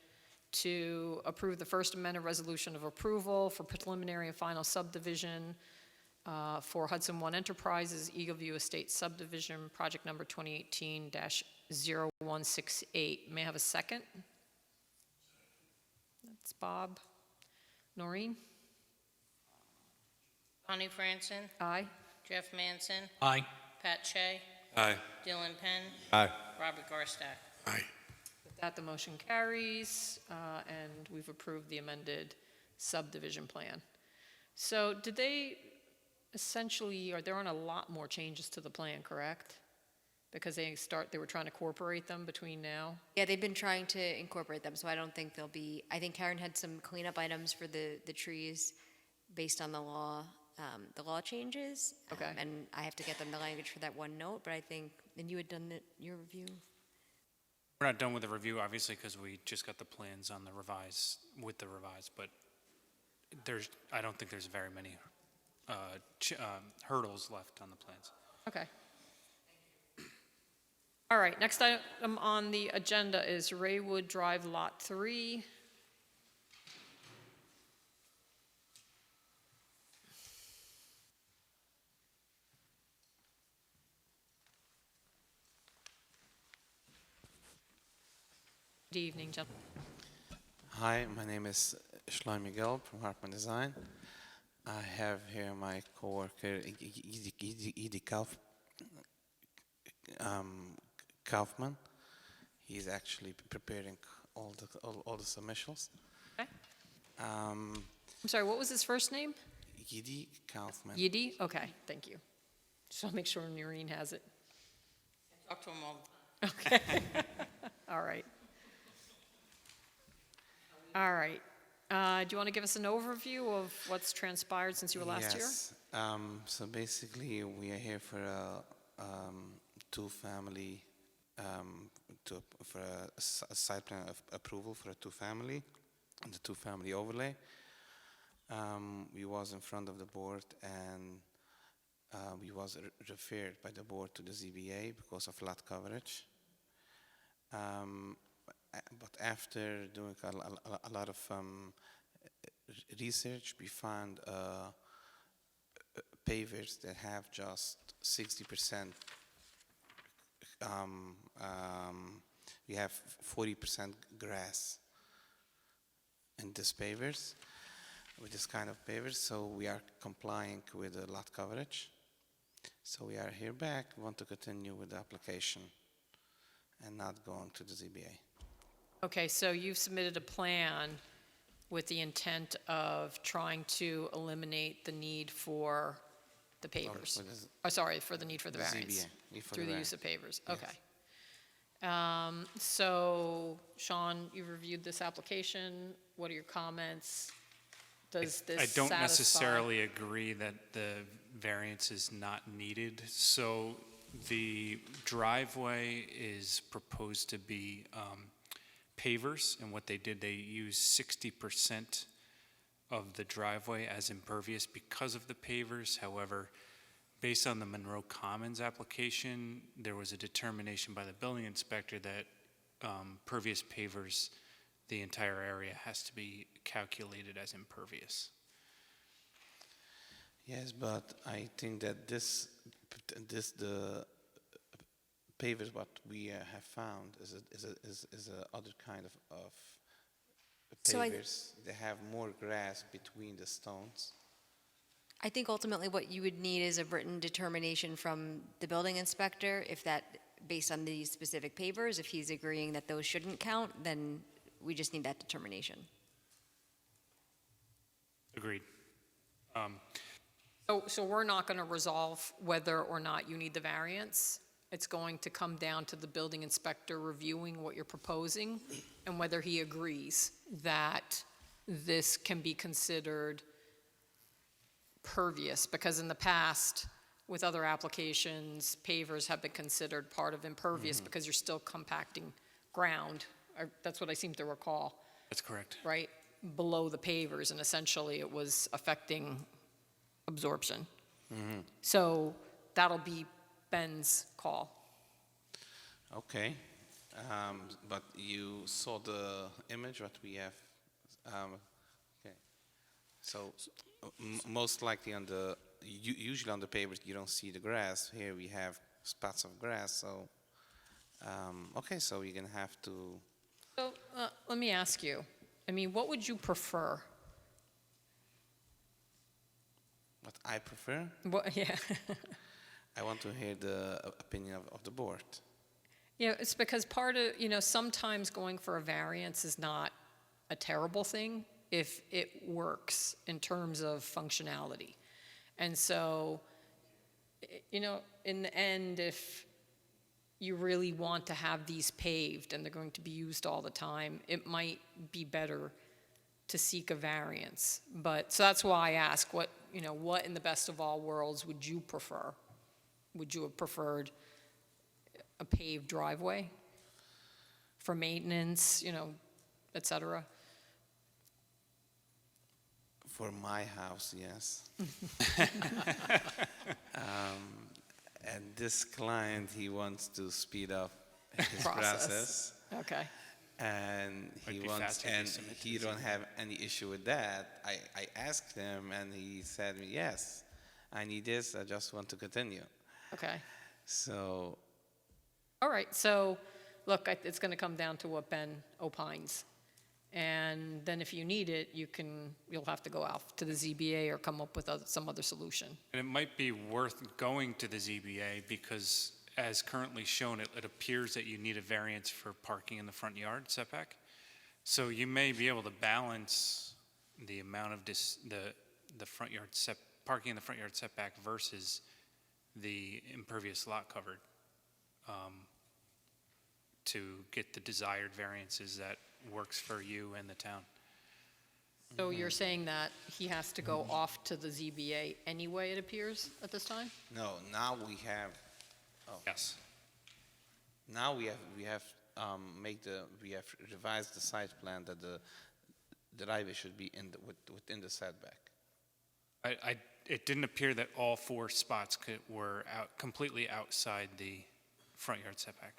to approve the First Amendment resolution of approval for preliminary and final subdivision for Hudson One Enterprises, Eagle View Estate subdivision, project number 2018-0168. May I have a second? That's Bob. Noreen? Bonnie Franson, Aye. Jeff Manson, Aye. Pat Shea, Aye. Dylan Penn, Aye. Robert Garstack. Aye. With that, the motion carries, and we've approved the amended subdivision plan. So did they essentially, there aren't a lot more changes to the plan, correct? Because they were trying to incorporate them between now? Yeah, they've been trying to incorporate them, so I don't think there'll be, I think Karen had some cleanup items for the trees based on the law changes. Okay. And I have to get them the language for that one note, but I think, and you had done your review? We're not done with the review, obviously, because we just got the plans on the revised, but I don't think there's very many hurdles left on the plans. Okay. All right, next item on the agenda is Raywood Drive Lot 3. Good evening, gentlemen. Hi, my name is Shlomi Gelb from Hartman Design. I have here my coworker Edie Kaufman. He's actually preparing all the submissions. Okay. Um, I'm sorry, what was his first name? Edie Kaufman. Yidi? Okay, thank you. Just want to make sure Noreen has it. Talk to him all. Okay. All right. All right. Do you want to give us an overview of what's transpired since you were last here? Yes. So basically, we are here for a two-family, for a site plan of approval for a two-family, the two-family overlay. We was in front of the board and we was referred by the board to the ZBA because of lot coverage. But after doing a lot of research, we found pavers that have just 60%. We have 40% grass in this pavers, with this kind of pavers, so we are complying with the lot coverage. So we are here back, want to continue with the application and not going to the ZBA. Okay, so you've submitted a plan with the intent of trying to eliminate the need for the pavers. For the- Oh, sorry, for the need for the The variance. ZBA, need for Through the the use of variance. pavers, okay. So, Sean, you reviewed this application. What are your comments? Does this I don't satisfy- necessarily agree that the variance is not needed. So the driveway is proposed to be pavers, and what they did, they used 60% of the driveway as impervious because of the pavers. However, based on the Monroe Commons application, there was a determination by the building inspector that pervious pavers, the entire area has to be calculated as impervious. Yes, but I think that the pavers what we have found is a other kind of So pavers. They have more grass between the stones. I think ultimately what you would need is a written determination from the building inspector, if that, based on these specific pavers, if he's agreeing that those shouldn't count, then we just need that determination. Agreed. So we're not going to resolve whether or not you need the variance. It's going to come down to the building inspector reviewing what you're proposing and whether he agrees that this can be considered pervious, because in the past, with other applications, pavers have been considered part of impervious because you're still compacting ground. That's what I seem to recall, That's correct. right? Below the pavers, and essentially it was affecting absorption. So that'll be Ben's call. Okay, but you saw the image what we have. Okay, so most likely on the usually on the pavers you don't see the grass. Here we have spots of grass. So okay, so you're gonna have to. So let me ask you, I mean, what would you prefer? What I prefer, What, yeah. I want to hear the opinion of the board. Yeah, it's because part of, sometimes going for a variance is not a terrible thing if it works in terms of functionality. And so, in the end, if you really want to have these paved and they're going to be used all the time, it might be better to seek a variance. But, so that's why I ask, what in the best of all worlds would you prefer? Would you have preferred a paved driveway for maintenance, et cetera? For my house, yes. And this client, he wants to speed up his process. Okay. And Might he be wants, faster to and submit to he the don't have any issue with that. I asked him, and he said, yes, I need this. I just want to continue. Okay. So, All right. So, look, it's going to come down to what Ben opines. And then if you need it, you'll have to go out to the ZBA or come up with some other solution. And it might be worth going to the ZBA because, as currently shown, it appears that you need a variance for parking in the front yard setback. So you may be able to balance the amount of the front yard parking in the front yard setback versus the impervious lot covered. to get the desired variances that works for you and the town. So you're saying that he has to go off to the ZBA anyway, it appears, at this time? No, now we have, Yes. now we have we have revised the site plan that the driveway should be within the setback. It didn't appear that all 4 spots were completely outside the front yard setback.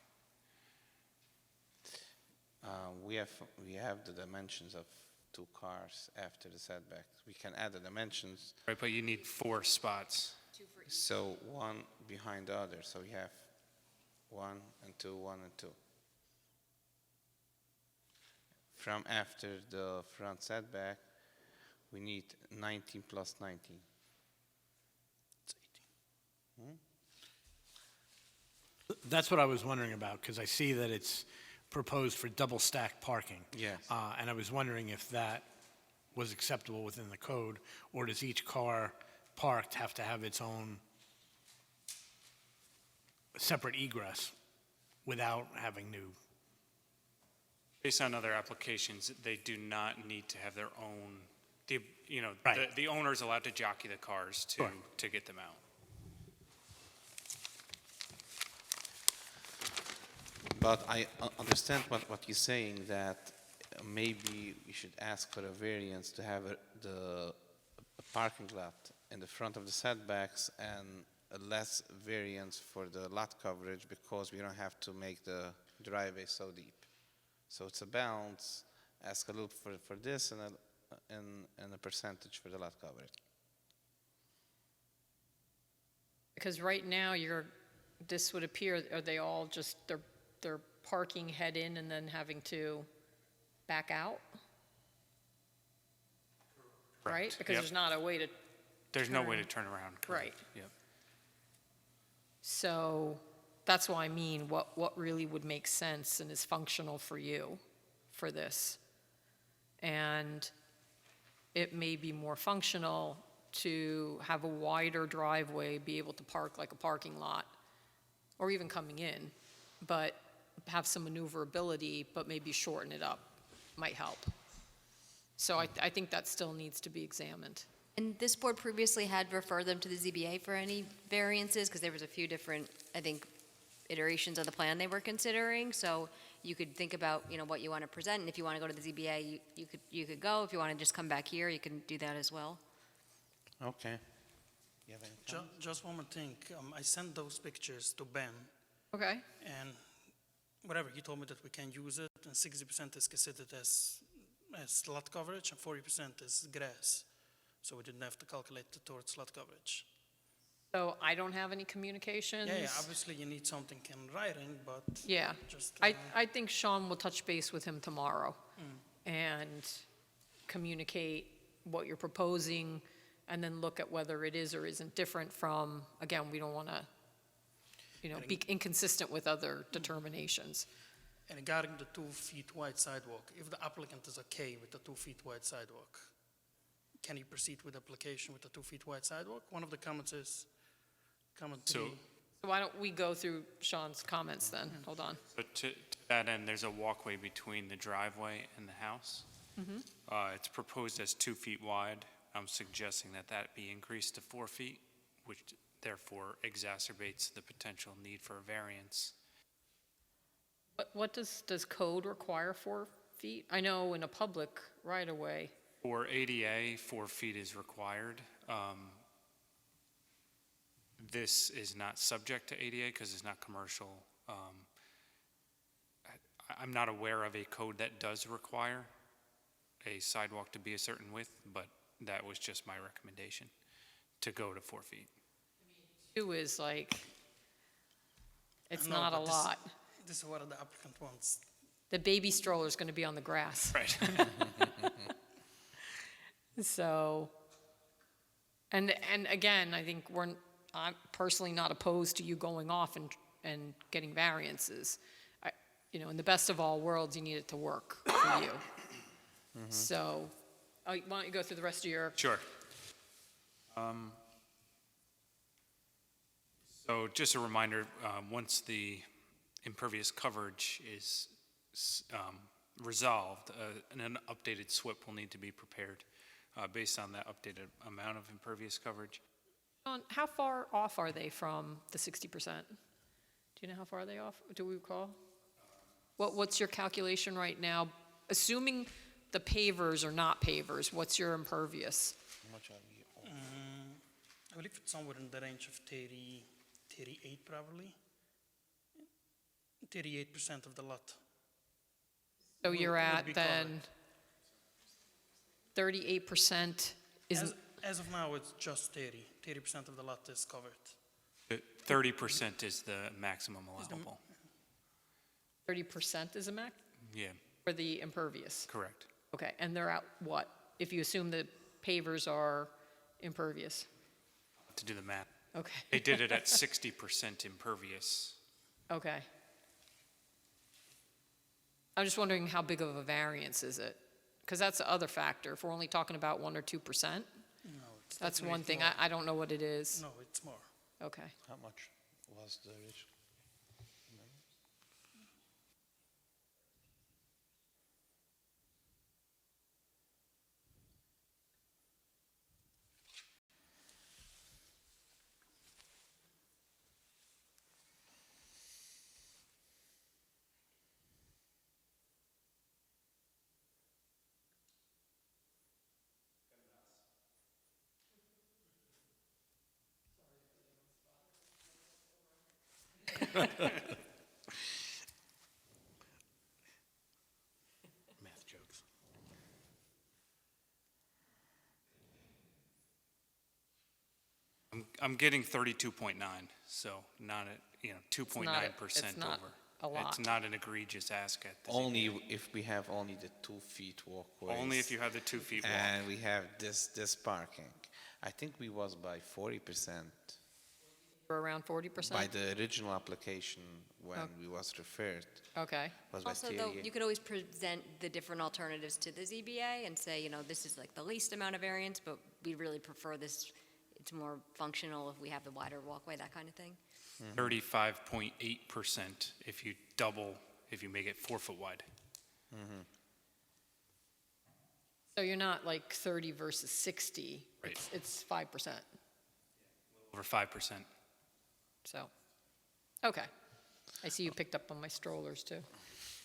We have the dimensions of 2 cars after the setback. We can add the dimensions, Right, but you need 4 spots. so one behind the other, so we have 1 and 2, 1 and 2. From after the front setback, we need 19 plus 19. That's what I was wondering about, because I see that it's proposed for double stack parking. Yes. And I was wondering if that was acceptable within the code, or does each car parked have to have its own separate egress without having new? Based on other applications, they do not need to have their own, Right. the owner's allowed to jockey the cars Sure. to get them out. But I understand what you're saying, that maybe we should ask for a variance to have the parking lot in the front of the setbacks and a less variance for the lot coverage, because we don't have to make the driveway so deep. So it's a balance, ask a little for this and a percentage for the lot coverage. Because right now, this would appear, are they all just, they're parking head in and then having to back out? Right? Correct. Because Yep. there's not a way to, There's no way to turn. turn around. Right. Yep. So that's what I mean, what really would make sense and is functional for you for this? And it may be more functional to have a wider driveway, be able to park like a parking lot, or even coming in, but have some maneuverability, but maybe shorten it up might help. So I think that still needs to be examined. And this board previously had referred them to the ZBA for any variances, because there was a few different, I think, iterations of the plan they were considering. So you could think about, what you want to present, and if you want to go to the ZBA, you could go. If you want to just come back here, you can do that as well. Okay. You have any comments? Just one more thing. I sent those pictures to Ben, Okay? and whatever, he told me that we can use it, and 60% is considered as lot coverage, and 40% is grass. So we didn't have to calculate the towards lot coverage. So I don't have any communications? Yeah, obviously you need something in writing, but Yeah. just. I think Sean will touch base with him tomorrow and communicate what you're proposing, and then look at whether it is or isn't different from, again, we don't want to, be inconsistent with other determinations. And regarding the 2 feet wide sidewalk, if the applicant is okay with the 2 feet wide sidewalk, can he proceed with application with the 2 feet wide sidewalk? One of the comments is, comment So- B. So why don't we go through Sean's comments then? Hold on. But to that end, there's a walkway between the driveway and the house. It's proposed as 2 feet wide. I'm suggesting that be increased to 4 feet, which therefore exacerbates the potential need for a variance. What does code require 4 feet? I know in a public right-of-way. For ADA, 4 feet is required. This is not subject to ADA because it's not commercial. I'm not aware of a code that does require a sidewalk to be a certain width, but that was just my recommendation, to go to 4 feet. 2 is like, it's No, not a but lot. This is what the applicant wants. The baby stroller's going to be on the grass. Right. So, and again, I think I'm personally not opposed to you going off and getting variances. In the best of all worlds, you need it to work for you. So, why don't you go through the rest of your, Sure. So just a reminder, once the impervious coverage is resolved, and an updated SWIP will need to be prepared based on that updated amount of impervious coverage. How far off are they from the 60%? Do you know how far are they off? Do we recall? What's your calculation right now? Assuming the pavers are not pavers, what's your impervious? I believe it's somewhere in the range of 30, 38 probably. 38% of the lot. So Would- you're would at be then 38% is, As of now, it's just 30. 30% of the lot is covered. 30% is the maximum allowable. 30% is a max Yeah, for the impervious? correct. Okay, and they're at what? If you assume the pavers are impervious? To do the math. Okay. They did it at 60% impervious. Okay. I'm just wondering how big of a variance is it? Because that's the other factor. If we're only talking about 1 or 2%, No, it's that's one definitely thing. more. I don't know what it is. No, it's more. Okay. How much was the original? Math jokes. I'm getting 32.9, so not at, 2.9% it's not over. a lot. It's not an egregious ask at the Only if we have only the 2 feet walkways. Only if you have the 2 feet walk. And we have this parking. I think we was by 40% For around 40%? by the original application when Oh. we was referred. Okay. Was by Also, though, 38. you could always present the different alternatives to the ZBA and say, this is like the least amount of variance, but we really prefer this, it's more functional if we have the wider walkway, that kind of thing. 35.8% if you make it 4 foot wide. So you're not like 30 versus 60. Right. It's 5%. Over 5%. So, okay. I see you picked up on my strollers too,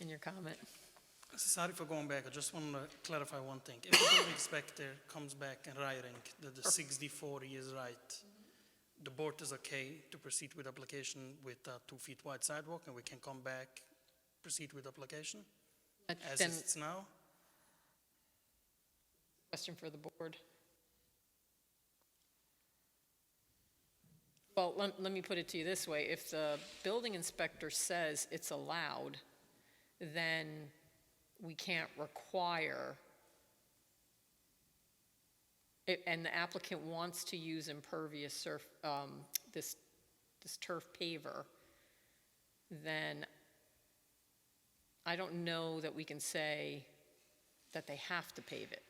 in your comment. Sorry for going back. I just want to clarify one thing. If the building inspector comes back and writing that the 60/40 is right, the board is okay to proceed with application with a 2 feet wide sidewalk, and we can come back, proceed with application as Then, it's now? question for the board. Well, let me put it to you this way. If the building inspector says it's allowed, then we can't require, and the applicant wants to use impervious this turf paver, then I don't know that we can say that they have to pave it,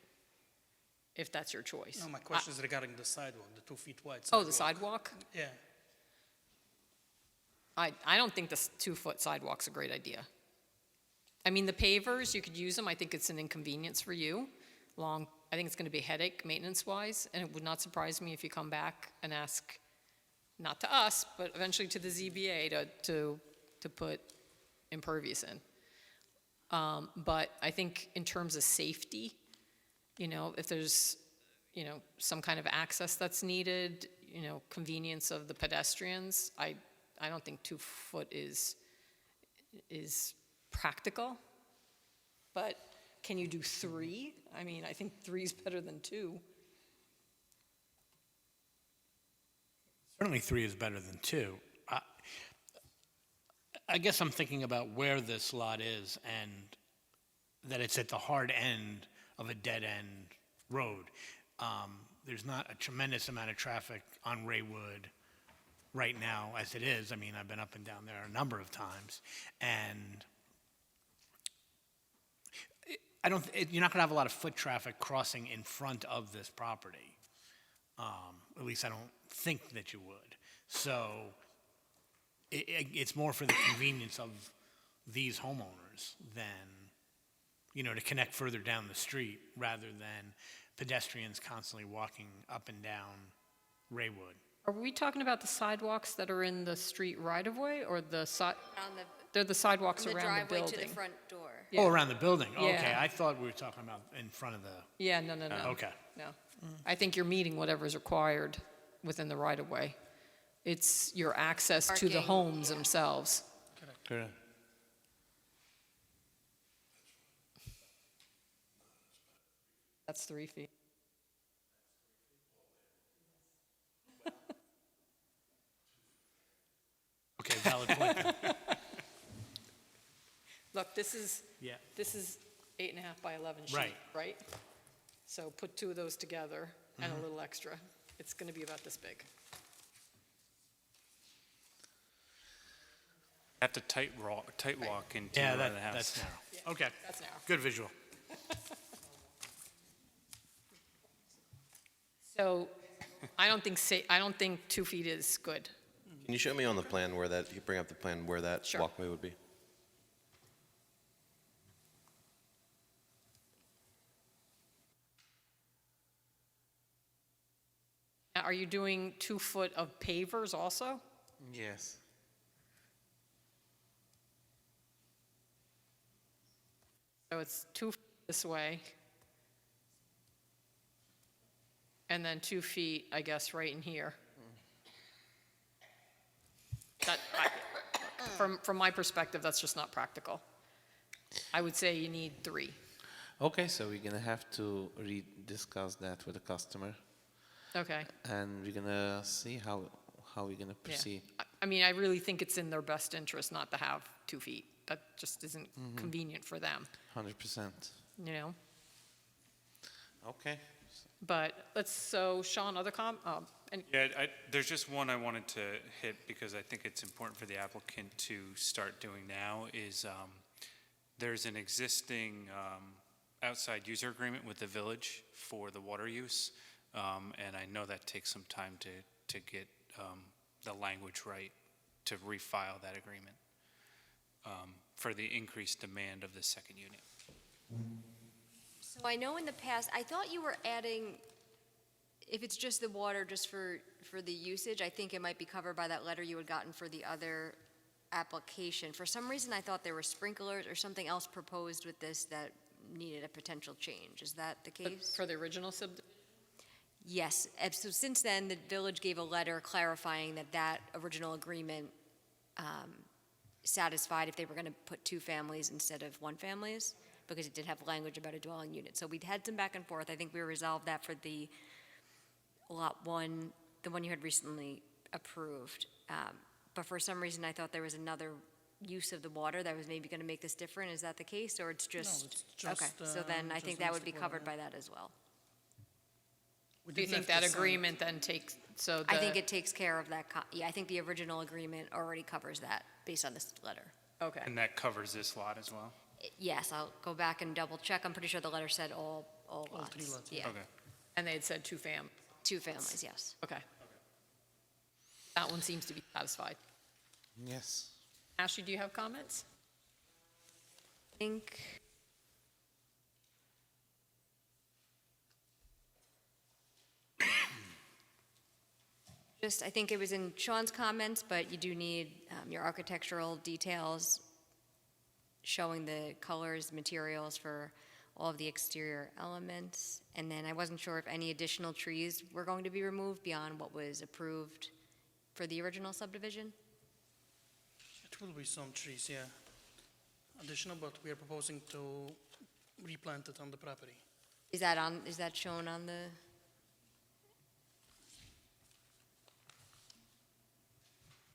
if that's your choice. No, my question is regarding the sidewalk, the 2 feet wide Oh, sidewalk. the sidewalk? Yeah. I don't think this 2-foot sidewalk's a great idea. I mean, the pavers, you could use them. I think it's an inconvenience for you. I think it's going to be a headache maintenance-wise, and it would not surprise me if you come back and ask, not to us, but eventually to the ZBA to put impervious in. But I think in terms of safety, if there's, some kind of access that's needed, convenience of the pedestrians, I don't think 2 foot is practical. But can you do 3? I mean, I think 3 is better than 2. Certainly 3 is better than 2. I guess I'm thinking about where this lot is and that it's at the hard end of a dead-end road. There's not a tremendous amount of traffic on Raywood right now as it is. I mean, I've been up and down there a number of times, and you're not going to have a lot of foot traffic crossing in front of this property. At least I don't think that you would. So it's more for the convenience of these homeowners than, to connect further down the street rather than pedestrians constantly walking up and down Raywood. Are we talking about the sidewalks that are in the street right-of-way, or the On the, they're the sidewalks from the around the driveway building? to the front door. Yeah. Oh, around the building? Okay, Yeah. I thought we were talking about in front of the, Yeah, no. okay. No. I think you're meeting whatever is required within the right-of-way. It's your access to the Parking, homes yeah. themselves. Correct. That's 3 feet. Okay, valid point then. Look, this is Yeah. 8.5 by 11 sheet, Right. right? So put two of those together and a little extra. It's going to be about this big. Have to tight walk into Yeah, the house. that's narrow. Okay, That's narrow. good visual. So I don't think 2 feet is good. Can you show me on the plan where that, you bring up the plan where that Sure. walkway would be? Now, are you doing 2 foot of pavers also? Yes. So it's 2 feet this way. And then 2 feet, I guess, right in here. From my perspective, that's just not practical. I would say you need 3. Okay, so we're gonna have to rediscuss that with the customer, Okay. and we're gonna see how we're gonna Yeah. proceed. I mean, I really think it's in their best interest not to have 2 feet. That just isn't convenient for them, 100%. you know? Okay. But so Sean, and Yeah, there's just one I wanted to hit because I think it's important for the applicant to start doing now is there's an existing outside user agreement with the village for the water use. And I know that takes some time to get the language right to refile that agreement for the increased demand of the second unit. So I know in the past, I thought you were adding, if it's just the water, just for the usage, I think it might be covered by that letter you had gotten for the other application. For some reason, I thought there were sprinklers or something else proposed with this that needed a potential change. Is that the case? for the original Yes. So since then, the village gave a letter clarifying that original agreement satisfied if they were going to put 2 families instead of 1 families, because it did have language about a dwelling unit. So we'd had some back and forth. I think we resolved that for the Lot 1, the one you had recently approved. But for some reason, I thought there was another use of the water that was maybe going to make this different. Is that the case, or it's just? it's just, Okay, so then I just think that would be domestic covered water, by that as well. We Do you didn't think have that to sign- agreement then takes, so I think the- it takes care of that, yeah, I think the original agreement already covers that, based on this letter. Okay. And that covers this lot as well? Yes, I'll go back and double check. I'm pretty sure the letter said all lots. 3 lots, Yeah, Okay. And they had said 2 2 families, yes. Okay. That one seems to be satisfied. Yes. Ashley, do you have comments? I think, I think it was in Sean's comments, but you do need your architectural details showing the colors, materials for all of the exterior elements. And then I wasn't sure if any additional trees were going to be removed beyond what was approved for the original subdivision. It will be some trees, yeah. Additional, but we are proposing to replant it on the property. Is that shown on the?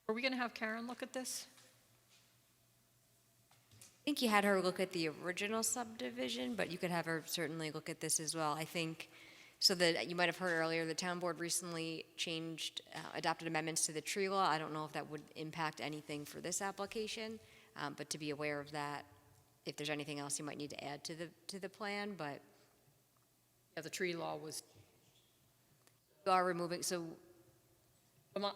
Are we going to have Karen look at this? I think you had her look at the original subdivision, but you could have her certainly look at this as well. I think, so that you might have heard earlier, the town board recently adopted amendments to the tree law. I don't know if that would impact anything for this application, but to be aware of that, if there's anything else you might need to add to the plan, but Yeah, the tree law was, you are removing, so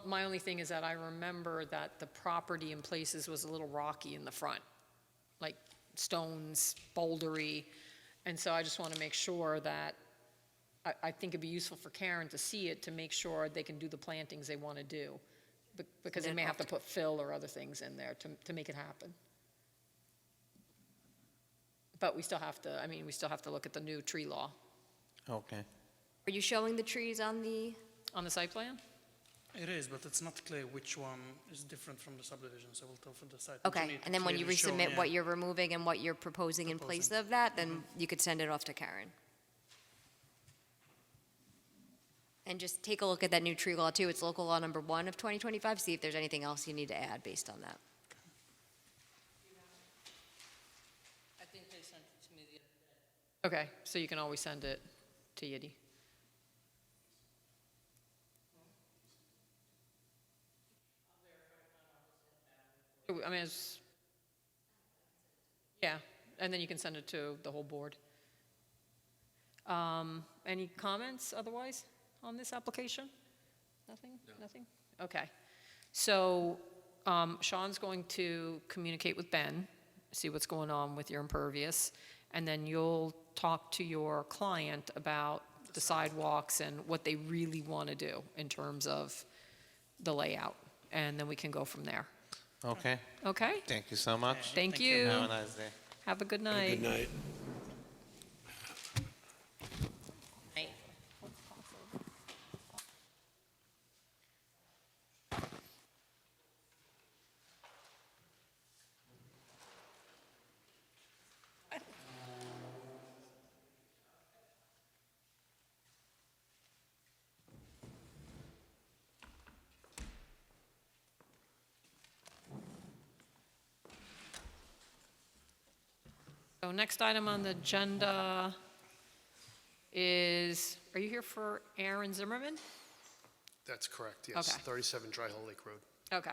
My only thing is that I remember that the property in places was a little rocky in the front, like stones, bouldery. And so I just want to make sure that, I think it'd be useful for Karen to see it, to make sure they can do the plantings they want to do. Because they may have to put fill or other things in there to make it happen. But we still have to, we still have to look at the new tree law. Okay. Are you showing the trees on the, On the site plan? It is, but it's not clear which one is different from the subdivision, so we'll tell for the site. okay, and then when you resubmit what you're removing and what you're proposing in place of that, then you could send it off to Karen. And just take a look at that new tree law too. It's local law number 1 of 2025. See if there's anything else you need to add based on that. I think they sent it to me the other day. Okay, so you can always send it to Yiddy. Yeah, and then you can send it to the whole board. Any comments otherwise on this application? Nothing? No. Nothing? Okay. So Sean's going to communicate with Ben, see what's going on with your impervious, and then you'll talk to your client about the sidewalks and what they really want to do in terms of the layout, and then we can go from there. Okay. Okay? Thank you so much. Thank you. Have a nice day. Have a good night. Good night. Right. So next item on the agenda is, are you here for Aaron Zimmerman? That's correct, yes. Okay. 37 Dry Hole Lake Road. Okay.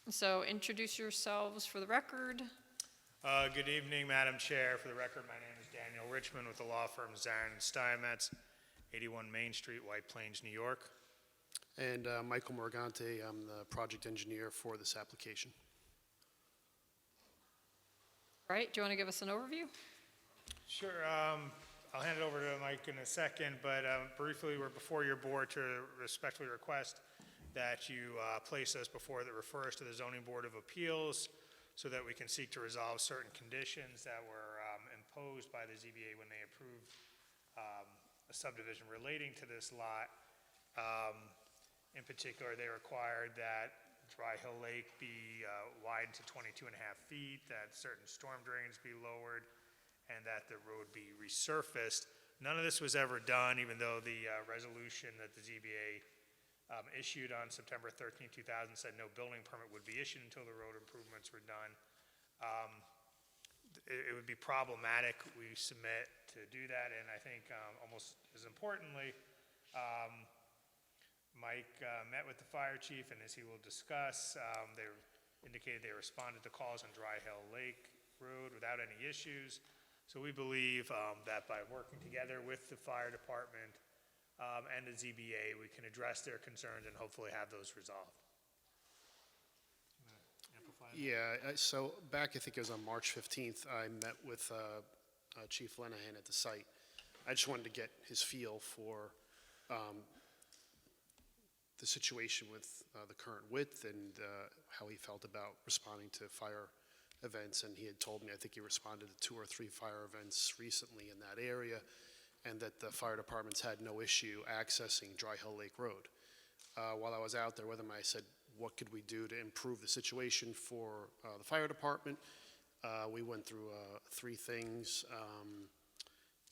So introduce yourselves for the record. Good evening, Madam Chair. For the record, my name is Daniel Richmond with the law firm Zarin and Steinmetz, 81 Main Street, White Plains, New York. And Michael Morgante, I'm the project engineer for this application. All right, do you want to give us an overview? Sure. I'll hand it over to Mike in a second, but briefly, we're before your board to respectfully request that you place us before that refers to the Zoning Board of Appeals so that we can seek to resolve certain conditions that were imposed by the ZBA when they approved a subdivision relating to this lot. In particular, they required that Dry Hill Lake be widened to 22.5 feet, that certain storm drains be lowered, and that the road be resurfaced. None of this was ever done, even though the resolution that the ZBA issued on September 13, 2000 said no building permit would be issued until the road improvements were done. It would be problematic we submit to do that, and I think almost as importantly, Mike met with the fire chief, and as he will discuss, they indicated they responded to calls on Dry Hill Lake Road without any issues. So we believe that by working together with the fire department and the ZBA, we can address their concerns and hopefully have those resolved. Yeah, so back, I think it was on March 15th, I met with Chief Lenahan at the site. I just wanted to get his feel for the situation with the current width and how he felt about responding to fire events. And he had told me, I think he responded to 2 or 3 fire events recently in that area, and that the fire departments had no issue accessing Dry Hill Lake Road. While I was out there with him, I said, what could we do to improve the situation for the fire department? We went through 3 things.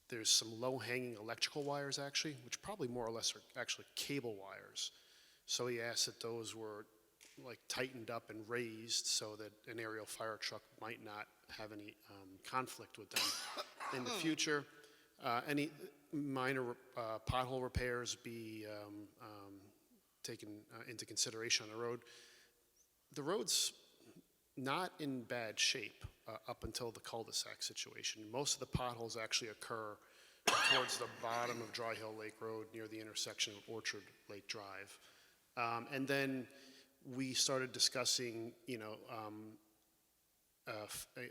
There's some low-hanging electrical wires, actually, which probably more or less are actually cable wires. So he asked that those were like tightened up and raised so that an aerial fire truck might not have any conflict with them in the future. Any minor pothole repairs be taken into consideration on the road. The road's not in bad shape up until the cul-de-sac situation. Most of the potholes actually occur towards the bottom of Dry Hill Lake Road near the intersection of Orchard Lake Drive. And then we started discussing,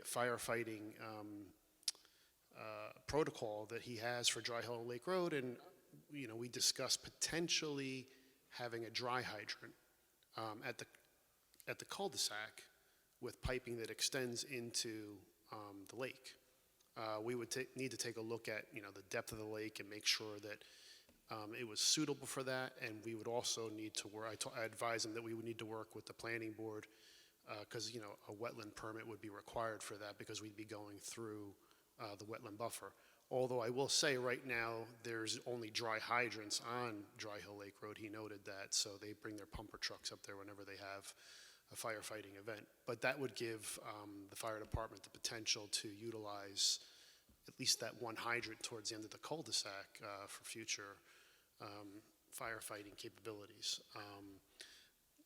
firefighting protocol that he has for Dry Hill Lake Road, and we discussed potentially having a dry hydrant at the cul-de-sac with piping that extends into the lake. We would need to take a look at the depth of the lake and make sure that it was suitable for that, and we would also need to work. I advised him that we would need to work with the planning board because a wetland permit would be required for that because we'd be going through the wetland buffer. Although I will say right now there's only dry hydrants on Dry Hill Lake Road. He noted that, so they bring their pumper trucks up there whenever they have a firefighting event. But that would give the fire department the potential to utilize at least that one hydrant towards the end of the cul-de-sac for future firefighting capabilities.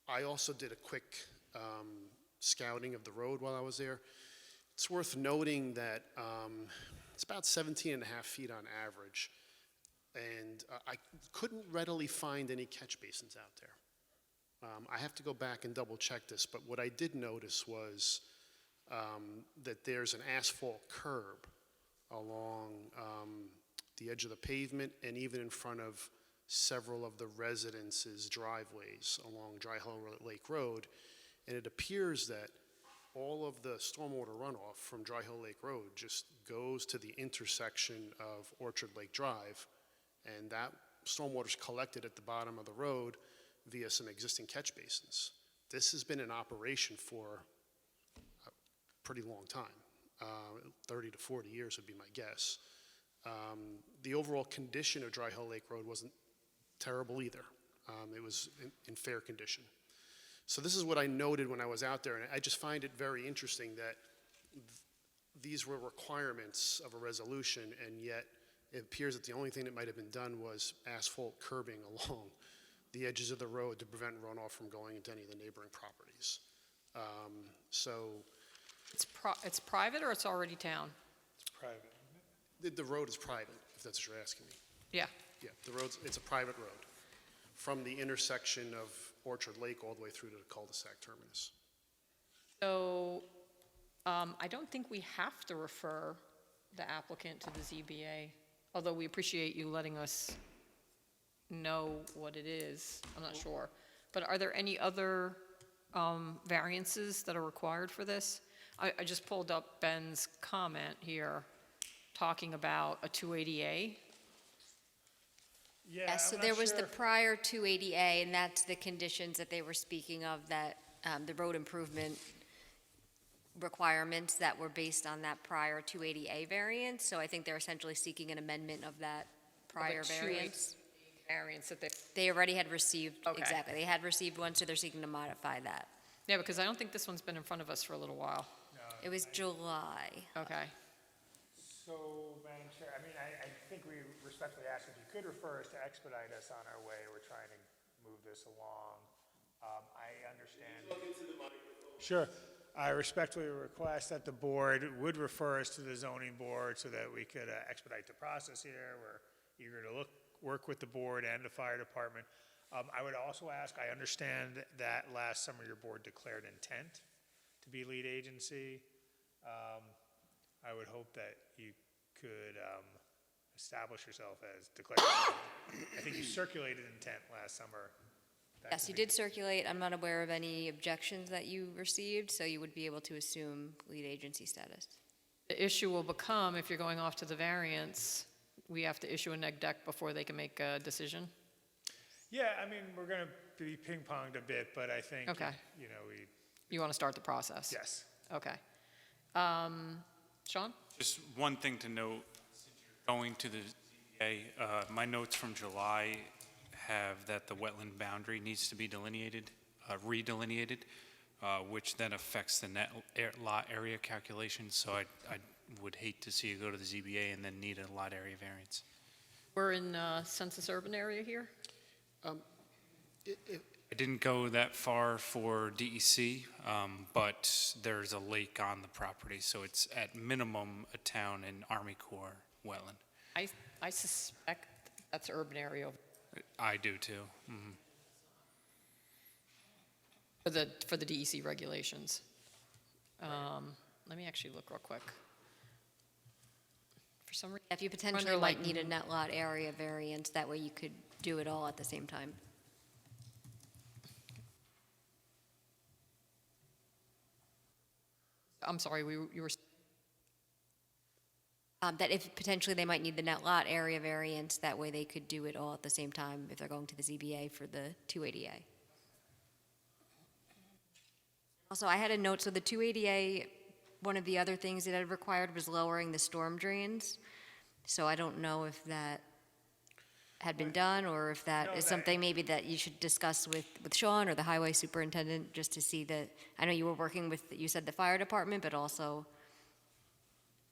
I also did a quick scouting of the road while I was there. It's worth noting that it's about 17 and a half feet on average, and I couldn't readily find any catch basins out there. I have to go back and double check this, but what I did notice was that there's an asphalt curb along the edge of the pavement and even in front of several of the residences' driveways along Dry Hill Lake Road, and it appears that all of the stormwater runoff from Dry Hill Lake Road just goes to the intersection of Orchard Lake Drive, and that stormwater is collected at the bottom of the road via some existing catch basins. This has been in operation for a pretty long time, 30 to 40 years would be my guess. The overall condition of Dry Hill Lake Road wasn't terrible either. It was in fair condition. So this is what I noted when I was out there, and I just find it very interesting that these were requirements of a resolution, and yet it appears that the only thing that might have been done was asphalt curbing along the edges of the road to prevent runoff from going into any of the neighboring properties. It's private or it's already town? It's private. The road is private, if that's what you're asking me. Yeah. Yeah, it's a private road from the intersection of Orchard Lake all the way through to the cul-de-sac terminus. So I don't think we have to refer the applicant to the ZBA, although we appreciate you letting us know what it is. I'm not sure. But are there any other variances that are required for this? I just pulled up Ben's comment here talking about a 280A. Yeah, Yes, so I'm there not was the sure. prior 280A, and that's the conditions that they were speaking of, that the road improvement requirements that were based on that prior 280A variance. So I think they're essentially seeking an amendment of that prior variance. Variance that they, They already had received, Okay. exactly, they had received one, so they're seeking to modify that. yeah, because I don't think this one's been in front of us for a little while. It was July. Okay. So, Madam Chair, I think we respectfully ask if you could refer us to expedite us on our way. We're trying to move this along. I understand. Sure. I respectfully request that the board would refer us to the zoning board so that we could expedite the process here. We're eager to work with the board and the fire department. I would also ask, I understand that last summer your board declared intent to be lead agency. I would hope that you could establish yourself as declared. I think you circulated intent last summer. That Yes, could you be- did circulate. I'm not aware of any objections that you received, so you would be able to assume lead agency status. The issue will become, if you're going off to the variance, we have to issue a neg deck before they can make a decision. Yeah, we're going to be ping-ponged a bit, but I think, Okay. we, You want to start the process? yes. Okay. Sean? Just one thing to note, since you're going to the ZBA, my notes from July have that the wetland boundary needs to be delineated, redelineated, which then affects the net lot area calculation, so I would hate to see you go to the ZBA and then need a lot area variance. We're in census urban area here? I didn't go that far for DEC, but there's a lake on the property, so it's at minimum a town and Army Corps wetland. I suspect that's urban area I do too. Mhm. for the DEC regulations. Let me actually look real quick. For some reason. If you potentially Under, might like, need a net lot area variance, that way you could do it all at the same time. I'm sorry, you were, That if potentially they might need the net lot area variance, that way they could do it all at the same time if they're going to the ZBA for the 280A. Also, I had a note, so the 280A, one of the other things that it required was lowering the storm drains. So I don't know if that had been done, or if that is something maybe that you should discuss with Sean or the highway superintendent, just to see that, I know you were working with, you said the fire department, but also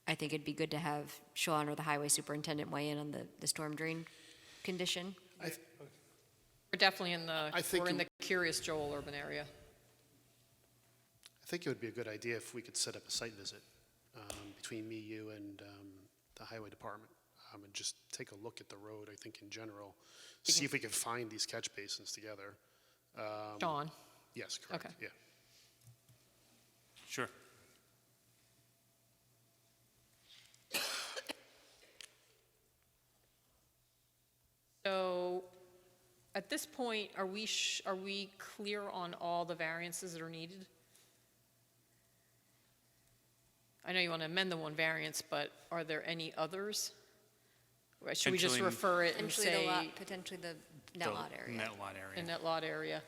I think it'd be good to have Sean or the highway superintendent weigh in on the storm drain condition. we're definitely in the, I think we're in it- the Curious Joel urban area. I think it would be a good idea if we could set up a site visit between me, you, and the highway department, and just take a look at the road, I think in general, see if we can find these catch basins together. Sean? Yes, correct, Okay. yeah. Sure. So, at this point, are we clear on all the variances that are needed? I know you want to amend the one variance, but are there any others? Or should we just Potentially- refer it and say? Potentially the net lot area. Net lot area. In that lot area.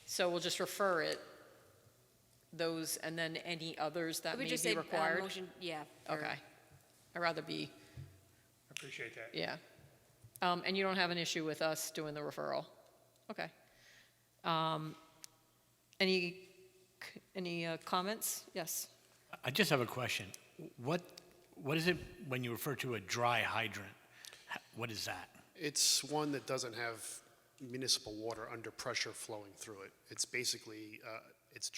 So we'll just refer it, those, and then any others that I would may just be say, required? motion, yeah. for- Okay. I'd rather be, Appreciate that. yeah. And you don't have an issue with us doing the referral? Okay. Any comments? Yes. I just have a question. What is it when you refer to a dry hydrant? What is that? It's one that doesn't have municipal water under pressure flowing through it. It's basically,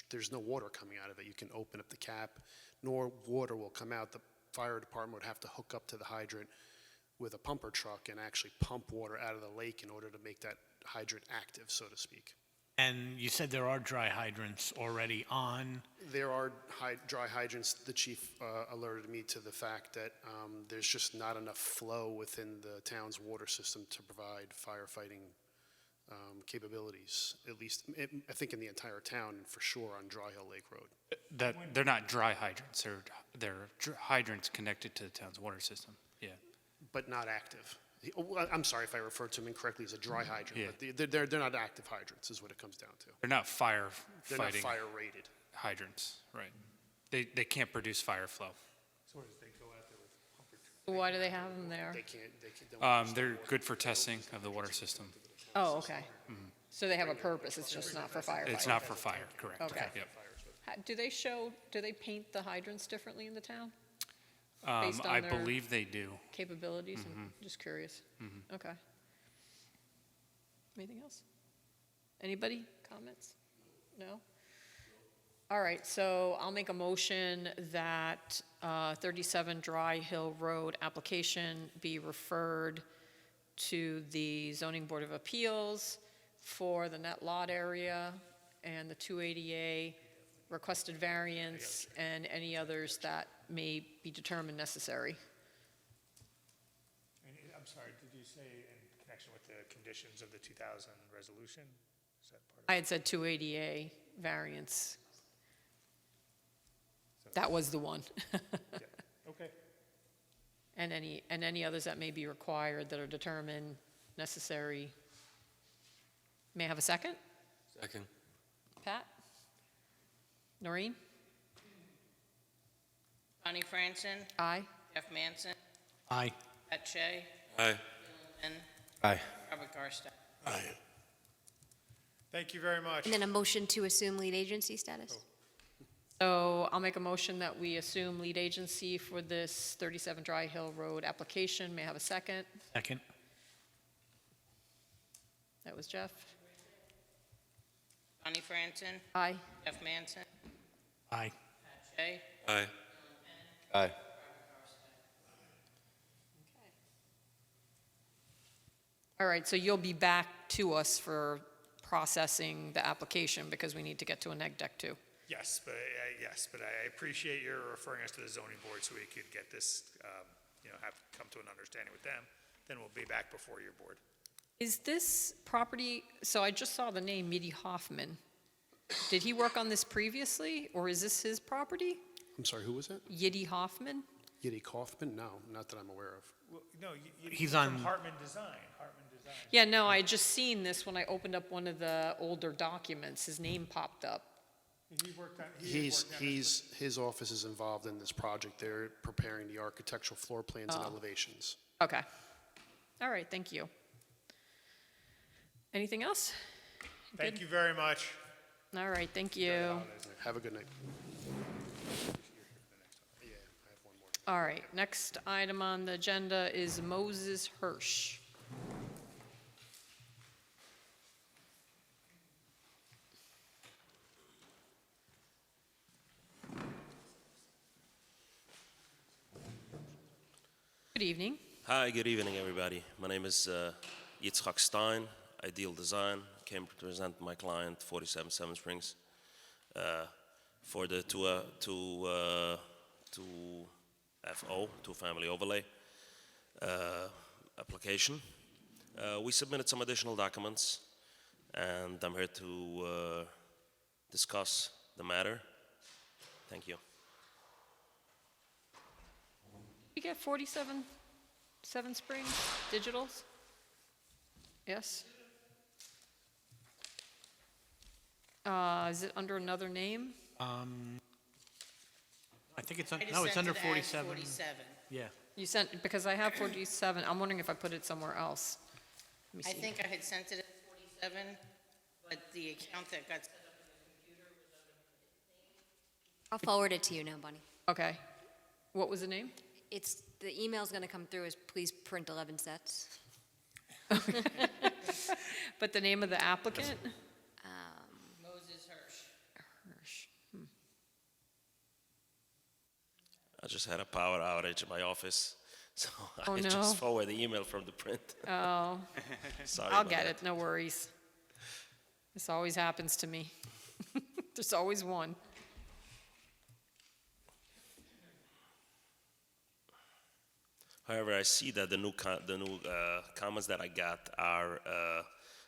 there's no water coming out of it. You can open up the cap, nor water will come out. The fire department would have to hook up to the hydrant with a pumper truck and actually pump water out of the lake in order to make that hydrant active, so to speak. And you said there are dry hydrants already on. There are dry hydrants. The chief alerted me to the fact that there's just not enough flow within the town's water system to provide firefighting capabilities, at least, I think in the entire town, and for sure on Dry Hill Lake Road. They're not dry hydrants, they're hydrants connected to the town's water system, yeah. But not active. I'm sorry if I referred to them incorrectly as a dry hydrant, Yeah. but they're not active hydrants, is what it comes down to. They're not They're not firefighting fire rated. hydrants, right. They can't produce fire flow. So what, they go out there with pumper trucks? Why do they have them there? They can't. They're good for testing of the water system. Oh, okay. So they have a purpose, it's just not for firefighting? It's not for fire, correct. Okay. Yep. Do they paint the hydrants differently in the town? Based on I their believe they do. capabilities? I'm just curious. Okay. Anything else? Anybody? Comments? No? All right, so I'll make a motion that 37 Dry Hill Road application be referred to the Zoning Board of Appeals for the net lot area and the 280A requested variance and any others that may be determined necessary. I'm sorry, did you say in connection with the conditions of the 2000 resolution? Is that part I had said 280A variance. That was the one. of it? Okay. And any others that may be required that are determined necessary. May I have a second? Second. Pat? Noreen? Bonnie Franson, Aye. Jeff Manson, Aye. Pat Shea, Aye. and Aye. Robert Garstaff. Aye. Thank you very much. And then a motion to assume lead agency status? So I'll make a motion that we assume lead agency for this 37 Dry Hill Road application. May I have a second? Second. That was Jeff. Bonnie Franson, Aye. Jeff Manson, Aye. Pat Shea, Aye. Aye. All right, so you'll be back to us for processing the application because we need to get to a neg deck too. Yes, but I appreciate your referring us to the zoning board so we could get this, have come to an understanding with them. Then we'll be back before your board. Is this property, so I just saw the name Midi Hoffman. Did he work on this previously, or is this his property? I'm sorry, who was it? Yiddy Hoffman? Yiddy Kaufman? No, not that I'm aware of. Well, no, He's from on- Hartman Design. Yeah, no, I just seen this when I opened up one of the older documents. His name popped up. He worked on. he had worked on it. His office is involved in this project. They're preparing the architectural floor plans and elevations. Okay. All right, thank you. Anything else? Thank you very much. All right, thank you. Have a good night. All right, next item on the agenda is Moses Hirsch. Good evening. Hi, good evening, everybody. My name is Yitzhak Stein, Ideal Design. Came to present my client, 47 Seven Springs, for the 2FO, two-family overlay application. We submitted some additional documents, and I'm here to discuss the matter. Thank you. You get 47 Seven Springs digitals? Yes? Is it under another name? I think it's, I just no, it's sent under it as 47. 47. Yeah. You sent, because I have 47, I'm wondering if I put it somewhere else. Let me I see. think I had sent it at 47, but the account that got set up in the computer was under I'll forward it to you now, Bonnie. Okay. What was the name? It's, the email's gonna come through as please print 11 sets. But the name of the applicant? Moses Hirsch. Hirsch. I just had a power outage in my office, so Oh, I no. just forwarded the email from the print. Oh, Sorry I'll about get that. it, no worries. This always happens to me. There's always one. However, I see that the new comments that I got are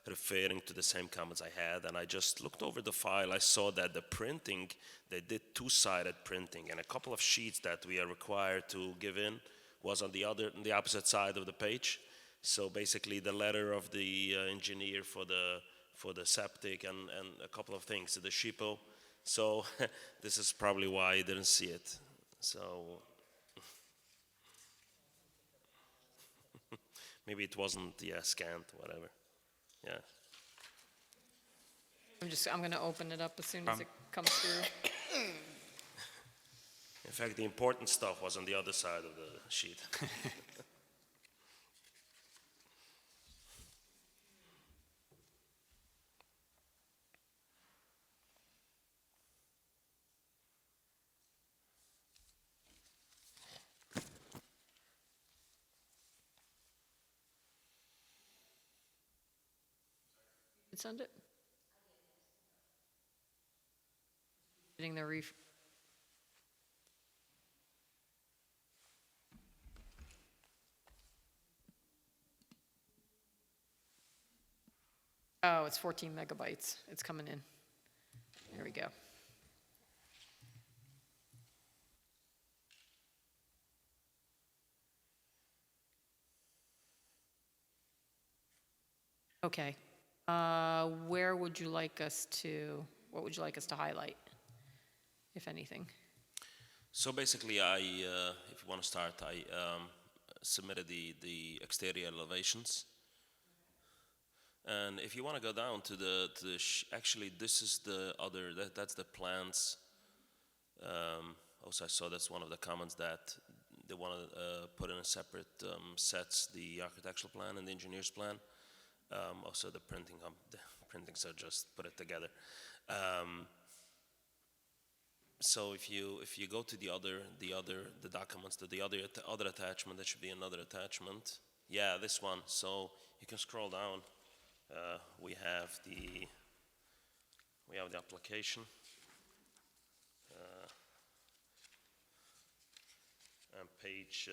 referring to the same comments I had, and I just looked over the file. I saw that the printing, they did two-sided printing, and a couple of sheets that we are required to give in was on the opposite side of the page. So basically, the letter of the engineer for the septic and a couple of things, the SHPO. So this is probably why I didn't see it. So. Maybe it wasn't, scanned, whatever. Yeah. I'm gonna open it up as soon as it comes through. In fact, the important stuff was on the other side of the sheet. Send it? Getting the Oh, it's 14 megabytes. It's coming in. There we go. Okay. Where would you like us to, what would you like us to highlight, if anything? So basically, if you want to start, I submitted the exterior elevations. And if you want to go down to actually, this is the other, that's the plans. Also, I saw that's one of the comments that they want to put in a separate sets, the architectural plan and the engineer's plan. Also, the printing, so just put it together. So if you go to the documents, to the other attachment, there should be another attachment. Yeah, this one. So you can scroll down. We have the application. And page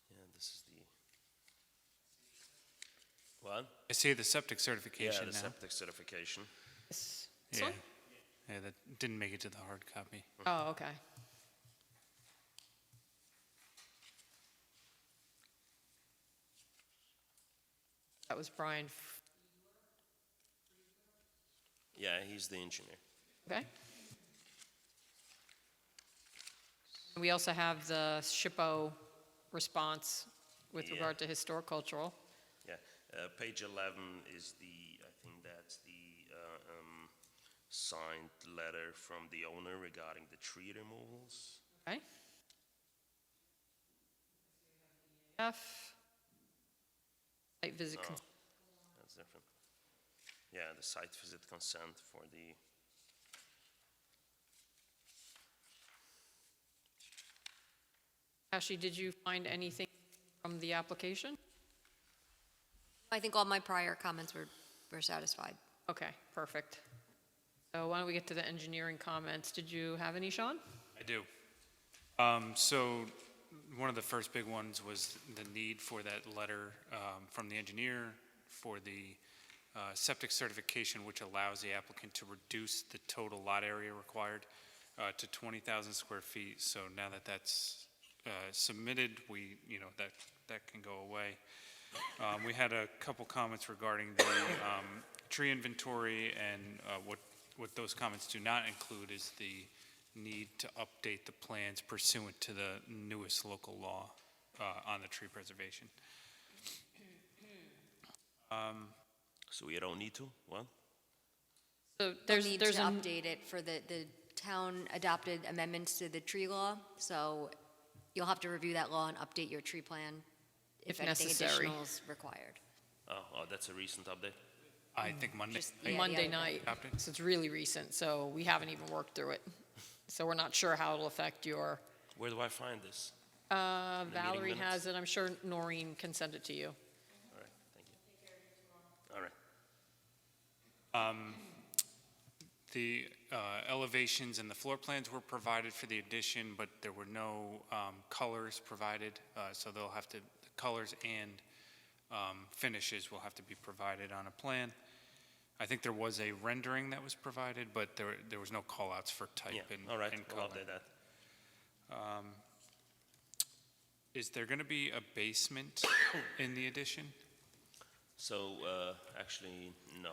yeah, this is the what? I see the septic Yeah, certification the now. septic certification. This Yeah. one? Yeah, that didn't make it to the hard copy. Oh, okay. That was Brian. Yeah, he's the engineer. Okay. We also have the SHPO response with Yeah. regard to historicultural. Yeah, page 11 is I think that's the signed letter from the owner regarding the tree removals. Okay. F. Site visit. Oh, that's different. Yeah, the site visit consent for the, Ashley, did you find anything from the application? I think all my prior comments were satisfied. Okay, perfect. So why don't we get to the engineering comments? Did you have any, Sean? I do. So one of the first big ones was the need for that letter from the engineer for the septic certification, which allows the applicant to reduce the total lot area required to 20,000 square feet. So now that that's submitted, that can go away. We had a couple comments regarding the tree inventory, and what those comments do not include is the need to update the plans pursuant to the newest local law on the tree preservation. so we don't need to, what? So There's need to there's a, update it for the town adopted amendments to the tree law, so you'll have to review that law and update your tree plan if If anything necessary. additional is required. Oh, that's a recent update? I think Monday. Just- yeah, the Monday other day. night, Adopted. so it's really recent, so we haven't even worked through it. So we're not sure how it'll affect your, Where do I find this? Valerie minutes? has it, I'm sure Noreen can send it to you. All right, thank you. All right. The elevations and the floor plans were provided for the addition, but there were no colors provided, so they'll have to, the colors and finishes will have to be provided on a plan. I think there was a rendering that was provided, but there was no call-outs for type Yeah, and all right, and we'll color. update that. Is there going to be a basement in the addition? So, actually, no.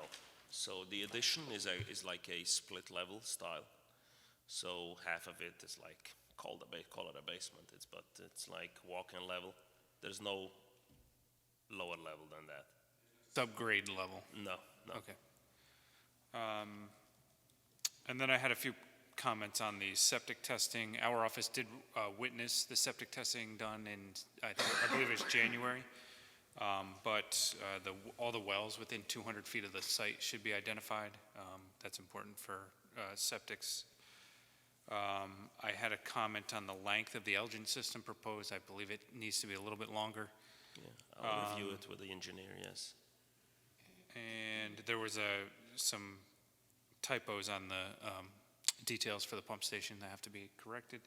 So the addition is like a split level style. So half of it is like, call it a basement, but it's like walk-in level. There's no lower level than that. Subgrade level? No, no. Okay. And then I had a few comments on the septic testing. Our office did witness the septic testing done in, I believe it was January. But all the wells within 200 feet of the site should be identified. That's important for septics. I had a comment on the length of the Elgin system proposed. I believe it needs to be a little bit longer. Yeah, I'll review it with the engineer, yes. And there was some typos on the details for the pump station that have to be corrected.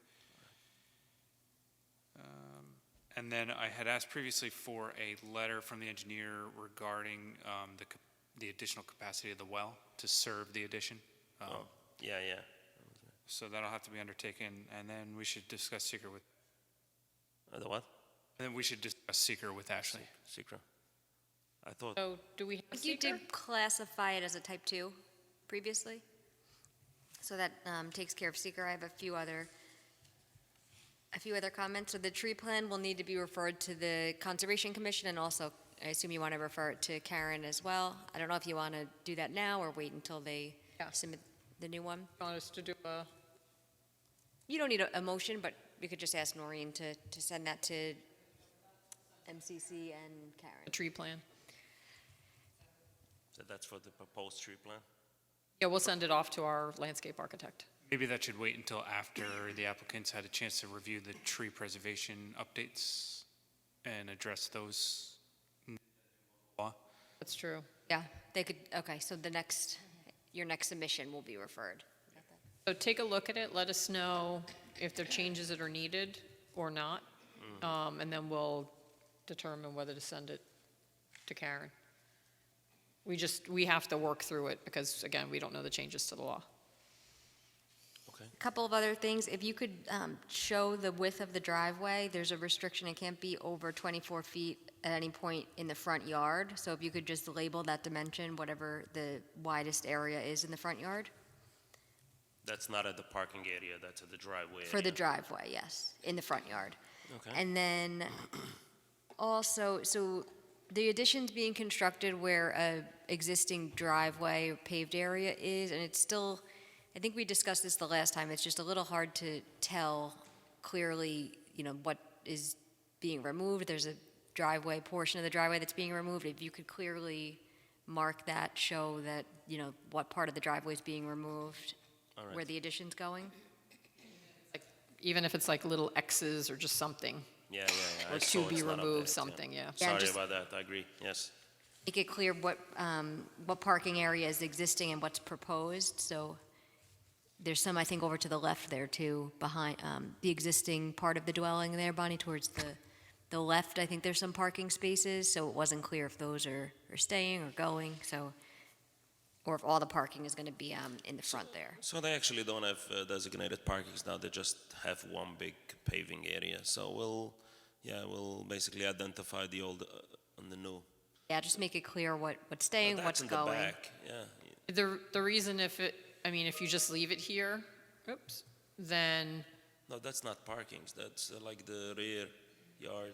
And then I had asked previously for a letter from the engineer regarding the additional capacity of the well to serve the addition. Yeah, yeah. So that'll have to be undertaken, and then we should discuss seeker with. The what? And then we should discuss seeker with Ashley. Secret. I thought, So do we have a I think you seeker? did classify it as a type 2 previously. So that takes care of seeker. I have a few other comments. So the tree plan will need to be referred to the Conservation Commission, and also, I assume you want to refer it to Karen as well. I don't know if you want to do that now or wait until they Yeah. submit the new one. Want us to do a, You don't need a motion, but we could just ask Noreen to send that to MCC and Karen. A tree plan. So that's for the proposed tree plan? Yeah, we'll send it off to our landscape architect. Maybe that should wait until after the applicants had a chance to review the tree preservation updates and address those. That's true. Yeah, they could, okay, so your next submission will be referred. So take a look at it, let us know if there are changes that are needed or not, and then we'll determine whether to send it to Karen. We have to work through it because, again, we don't know the changes to the law. A couple of other things, if you could show the width of the driveway, there's a restriction, it can't be over 24 feet at any point in the front yard. So if you could just label that dimension, whatever the widest area is in the front yard. That's not at the parking area, that's at the driveway For the area. driveway, yes, in the front yard. Okay. And then also, so the addition's being constructed where a existing driveway or paved area is, and it's still, I think we discussed this the last time, it's just a little hard to tell clearly, what is being removed. There's a driveway, portion of the driveway that's being removed. If you could clearly mark that, show that, what part of the driveway is being removed, All right. where the addition's going. Even if it's like little X's or just something. Yeah. Or I to saw be it's not removed, updated, something, yeah. Yeah, Sorry just- about that, I agree, yes. Make it clear what parking area is existing and what's proposed, so there's some, I think, over to the left there too, behind the existing part of the dwelling there, Bonnie, towards the left, I think there's some parking spaces, so it wasn't clear if those are staying or going, so, or if all the parking is gonna be in the front there. So they actually don't have designated parkings now, they just have one big paving area. So we'll basically identify the old and the new. Yeah, just make it clear what's staying, That's what's in going. the back, yeah. The reason if you just leave it here, then No, that's not parkings, that's like the rear yard.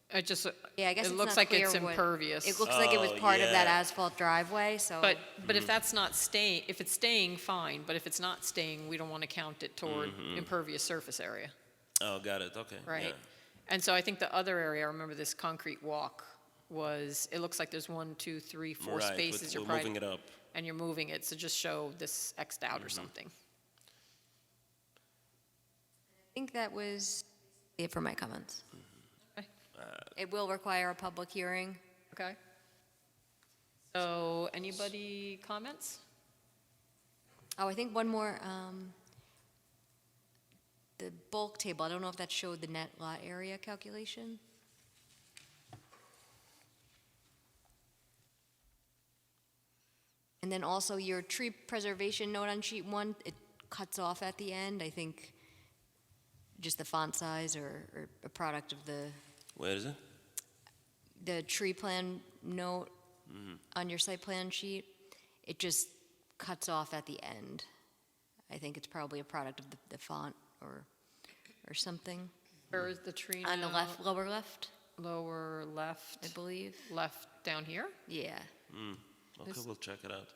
it just, Yeah, I guess it it's looks not like clear it's what- impervious. It looks like it was Oh, part of that yeah. asphalt driveway, so. But if that's not staying, if it's staying, fine, but if it's not staying, we don't want to count it toward impervious surface area, Oh, got it, okay. right? Yeah. And so I think the other area, I remember this concrete walk was, it looks like there's 1, 2, 3, 4 Right, spaces. we're moving it up. And you're moving it, so just show this Xed out or something. I think that was it for my comments. Okay. It will require a public hearing. Okay. So, anybody comments? Oh, I think one more, the bulk table, I don't know if that showed the net lot area calculation. And then also your tree preservation note on sheet 1, it cuts off at the end, I think just the font size or a product of Where is it? the tree plan note on your site plan sheet, it just cuts off at the end. I think it's probably a product of the font or something. Where is the tree On the now? left, lower left, Lower left, I believe. left down here? Yeah. Okay, we'll check it out.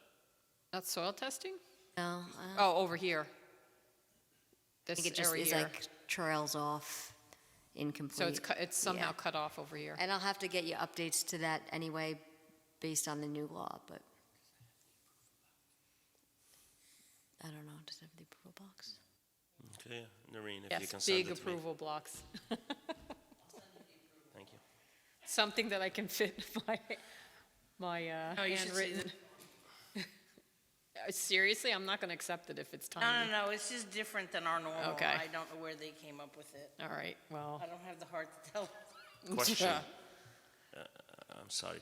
That's soil testing? No, Oh, over here. I This think it just area is here. like trails off, incomplete. So it's somehow Yeah. cut off over here. And I'll have to get you updates to that anyway, based on the new law, but I don't know, does it have the approval box? Okay, Noreen, if you Yes, can send big it to me. approval blocks. Thank you. Something that I can fit my No, you should see handwritten. Seriously, I'm not going to accept it if it's No, tiny. no, it's just different than our normal. Okay. I don't know where they came up with it. All right, well. I don't have the heart to tell. Question. Yeah. I'm sorry.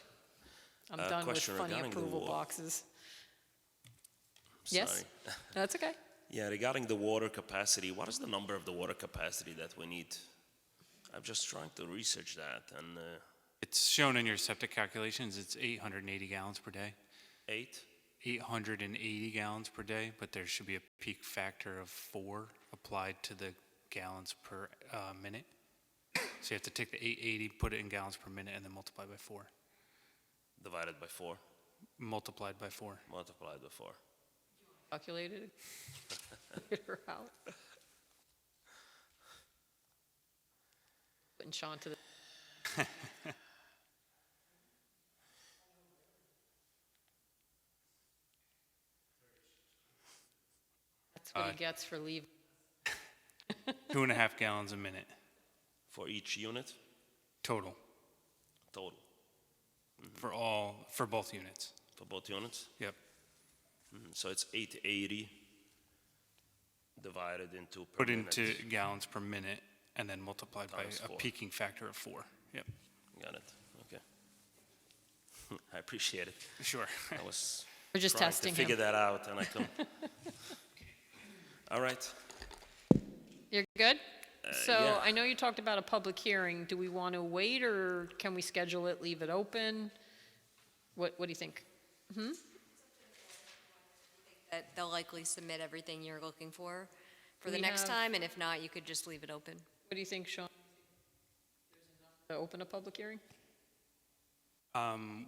I'm done with question funny regarding the approval wa- boxes. Yes? Sorry. That's okay. Yeah, regarding the water capacity, what is the number of the water capacity that we need? I'm just trying to research that, and It's shown in your septic calculations, it's 880 gallons per day. 880 gallons per day, but there should be a peak factor of 4 applied to the gallons per minute. So you have to take the 880, put it in gallons per minute, and then multiply by 4. divided by 4, Multiplied by 4. multiplied by 4. Calculated. Figure out. Putting Sean to the, that's what he gets for leaving. 2.5 gallons a minute For each unit? total Total, for both units. for both units? Yep. So it's 880 divided into per Put minute. into gallons per minute and then multiplied by Times a 4. peaking factor of 4. Yep. Got it, okay. I appreciate it. Sure. I was We're just trying testing to him. figure that out, and I couldn't. All right. You're good? So yeah. I know you talked about a public hearing. Do we want to wait, or can we schedule it, leave it open? What do you think? That they'll likely submit everything you're looking for the We next have- time, and if not, you could just leave it open. What do you think, Sean? To open a public hearing?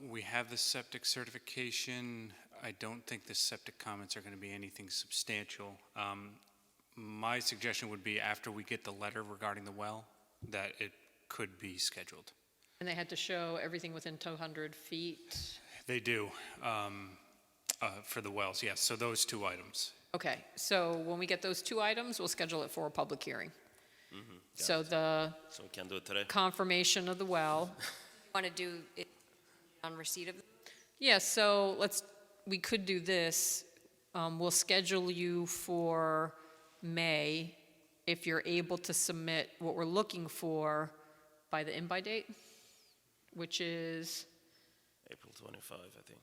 We have the septic certification. I don't think the septic comments are going to be anything substantial. My suggestion would be after we get the letter regarding the well, that it could be scheduled. And they had to show everything within 200 feet? They do, for the wells, yes. So those 2 items. Okay, so when we get those 2 items, we'll schedule it for a public hearing. Got So it. the So we can do it today? confirmation of the well, Want to do it on receipt of? yeah, so we could do this. We'll schedule you for May if you're able to submit what we're looking for by the in-by date, which is, April 25, I think.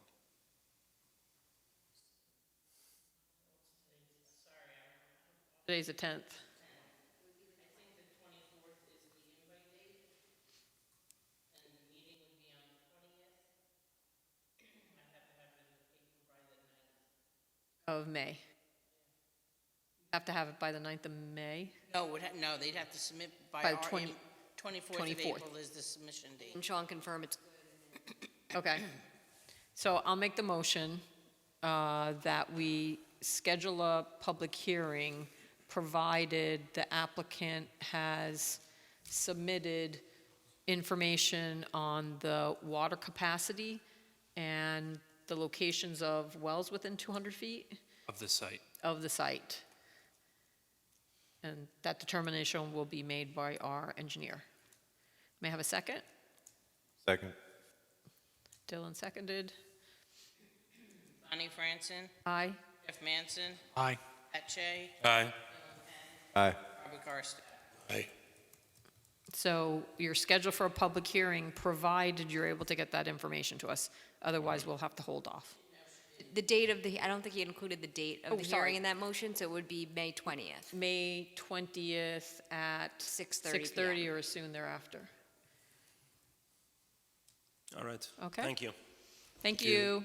today's the 10th. Of May. Have to have it by the 9th of May. No, no, they'd have to submit by By our, the 20 24th of 24th. April is the submission date. And Sean confirm it's Okay. So I'll make the motion that we schedule a public hearing, provided the applicant has submitted information on the water capacity and the locations of wells within 200 feet Of the site. of the site. And that determination will be made by our engineer. May I have a second? Second. Dylan seconded. Bonnie Franson, Aye. Jeff Manson, Aye. Pat Shea, Aye. Aye. Robert Karst. Aye. So you're scheduled for a public hearing, provided you're able to get that information to us. Otherwise, we'll have to hold off. the date of the, I don't think he included the date of Oh, the sorry. hearing in that motion, so it would be May 20th. May 20th at 6:30 6:30 or soon thereafter. All right. Okay. Thank you. Thank you.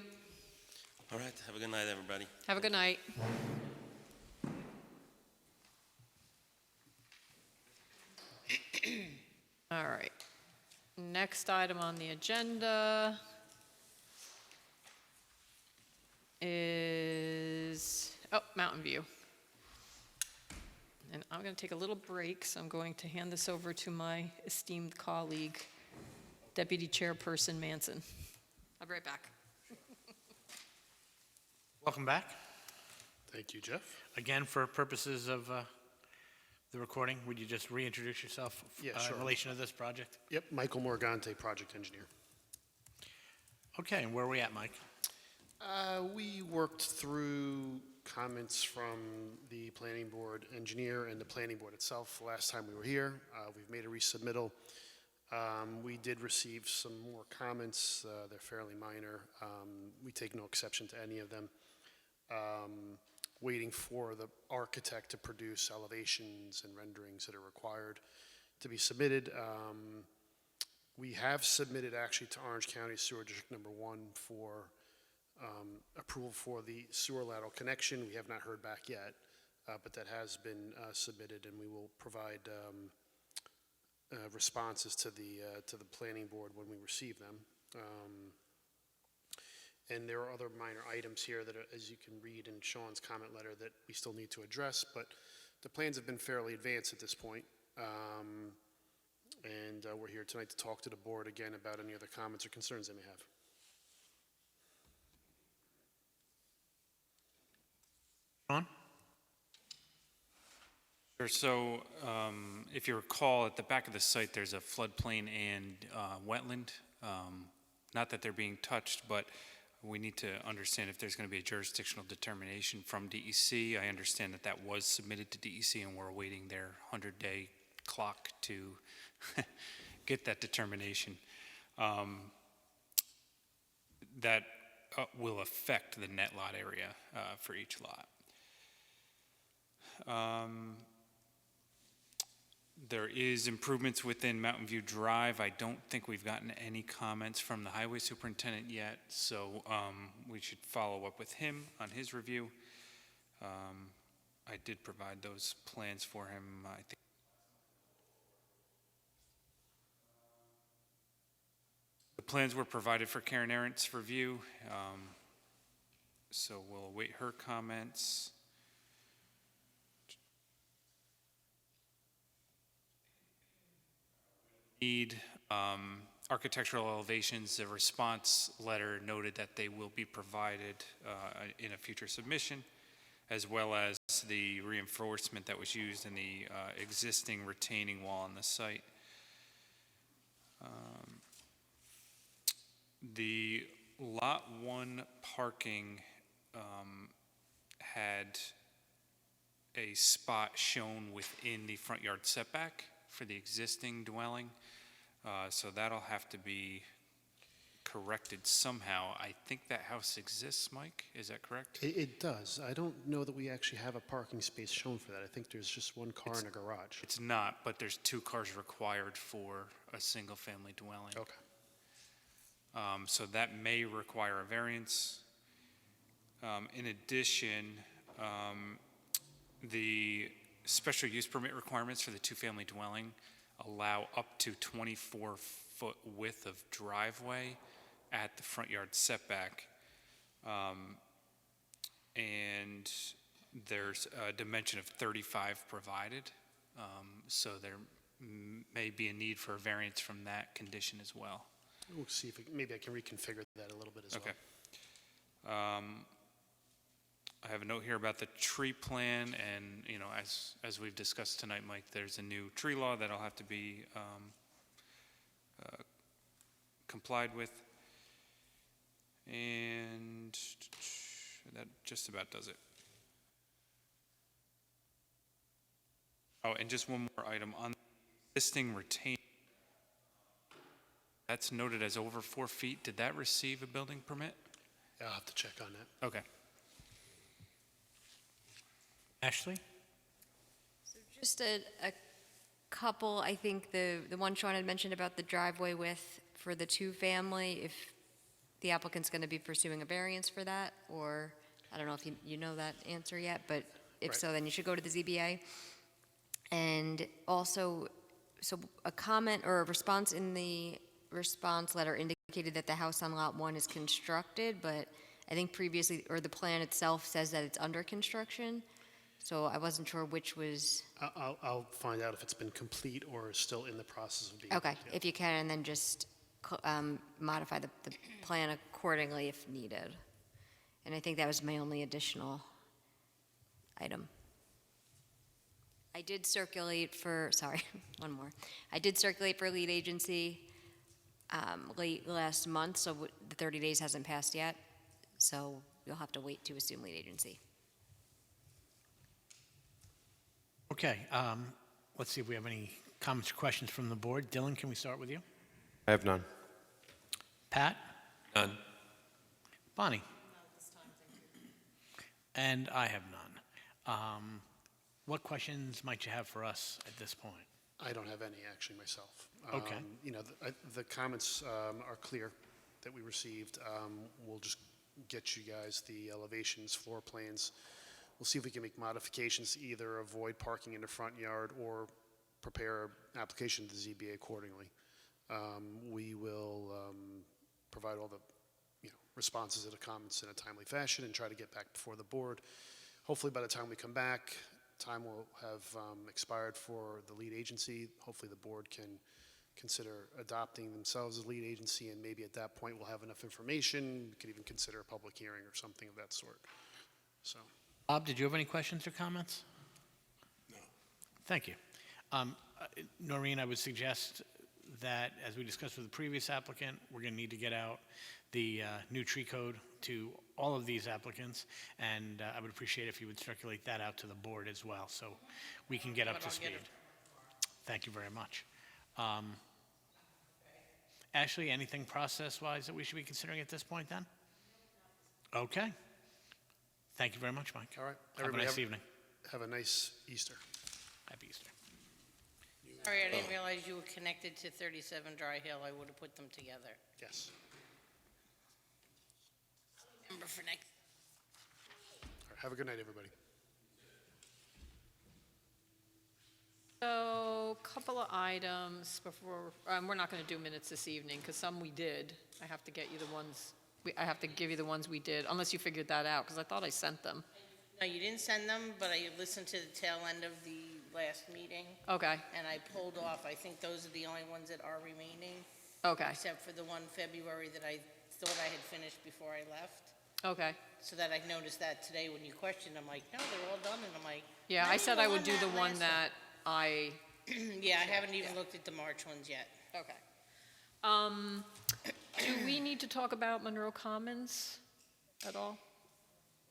All right. Have a good night, everybody. Have a good night. All right. Next item on the agenda is, Mountain View. And I'm going to take a little break, so I'm going to hand this over to my esteemed colleague, Deputy Chairperson Manson. I'll be right back. Welcome back. Thank you, Jeff. Again, for purposes of the recording, would you just reintroduce yourself Yeah, sure. in relation to this project? Yep, Michael Morgante, project engineer. Okay, and where are we at, Mike? We worked through comments from the planning board engineer and the planning board itself the last time we were here. We've made a resubmittal. We did receive some more comments. They're fairly minor. We take no exception to any of them. Waiting for the architect to produce elevations and renderings that are required to be submitted. We have submitted actually to Orange County Sewer District Number 1 for approval for the sewer lateral connection. We have not heard back yet, but that has been submitted, and we will provide responses to the planning board when we receive them. And there are other minor items here that, as you can read in Sean's comment letter, that we still need to address, but the plans have been fairly advanced at this point. And we're here tonight to talk to the board again about any other comments or concerns they may have. Sean? Sure. So, if you recall, at the back of the site, there's a floodplain and wetland. Not that they're being touched, but we need to understand if there's going to be a jurisdictional determination from DEC. I understand that that was submitted to DEC, and we're awaiting their 100-day clock to get that determination. That will affect the net lot area for each lot. There is improvements within Mountain View Drive. I don't think we've gotten any comments from the highway superintendent yet, so we should follow up with him on his review. I did provide those plans for him, I think. The plans were provided for Karen Arendt's review, so we'll await her comments. Need architectural elevations. The response letter noted that they will be provided in a future submission, as well as the reinforcement that was used in the existing retaining wall on the site. The Lot 1 parking had a spot shown within the front yard setback for the existing dwelling. So that'll have to be corrected somehow. I think that house exists, Mike, is that correct? It does. I don't know that we actually have a parking space shown for that. I think there's just one car in a garage. It's not, but there's 2 cars required for a single-family dwelling. Okay. So that may require a variance. In addition, the special use permit requirements for the 2-family dwelling allow up to 24-foot width of driveway at the front yard setback. And there's a dimension of 35 provided. So there may be a need for a variance from that condition as well. We'll see if maybe I can reconfigure that a little bit as Okay. I have a note here about the tree plan, and, you know, as we've discussed tonight, Mike, there's a new tree law that'll have to be complied with. And that just about does it. Oh, and just one more item. On existing retaining, that's noted as over 4 feet. Did that receive a building permit? Yeah, I'll have to check on that. Okay. Ashley? So just a couple, I think the one Sean had mentioned about the driveway width for the 2-family, if the applicant's going to be pursuing a variance for that, or I don't know if you know that answer yet, but if so, then you should go to the ZBA. And also, so a comment or a response in the response letter indicated that the house on Lot 1 is constructed, but I think previously, or the plan itself says that it's under construction. So I wasn't sure which was. I'll find out if it's been complete or still in the process of being. Okay, yeah. if you can, and then just modify the plan accordingly if needed. And I think that was my only additional item. I did circulate for, sorry, one more. I did circulate for lead agency late last month, so the 30 days hasn't passed yet. So you'll have to wait to assume lead agency. Okay, let's see if we have any comments or questions from the board. Dylan, can we start with you? I have none. Pat? None. Bonnie? And I have none. What questions might you have for us at this point? I don't have any actually myself. Okay. You know, the comments are clear that we received. We'll just get you guys the elevations, floor plans. We'll see if we can make modifications to either avoid parking in the front yard or prepare an application to the ZBA accordingly. We will provide all the responses to the comments in a timely fashion and try to get back before the board. Hopefully by the time we come back, time will have expired for the lead agency. Hopefully the board can consider adopting themselves as lead agency, and maybe at that point we'll have enough information, we could even consider a public hearing or something of that sort. So, Bob, did you have any questions or comments? No. Thank you. Noreen, I would suggest that, as we discussed with the previous applicant, we're going to need to get out the new tree code to all of these applicants, and I would appreciate if you would circulate that out to the board as well, so we can get up to speed. Thank you very much. Ashley, anything process-wise that we should be considering at this point, then? Okay. Thank you very much, Mike. all right. Have a nice evening. Have a nice Easter. Happy Easter. Sorry, I didn't realize you were connected to 37 Dry Hill. I would have put them together. Yes. Remember for next. All right, have a good night, everybody. So, couple of items before, we're not going to do minutes this evening, because some we did. I have to get you the ones, I have to give you the ones we did, unless you figured that out, because I thought I sent them. No, you didn't send them, but I listened to the tail end of the last meeting, Okay, and I pulled off. I think those are the only ones that are remaining, okay, except for the one February that I thought I had finished before I left. okay. So that I noticed that today when you questioned, I'm like, no, they're all done, and I'm like. Yeah, "Not I said even I would do the one last that I, Yeah, I haven't even looked at the March ones yet. okay. Do we need to talk about Monroe Commons at all?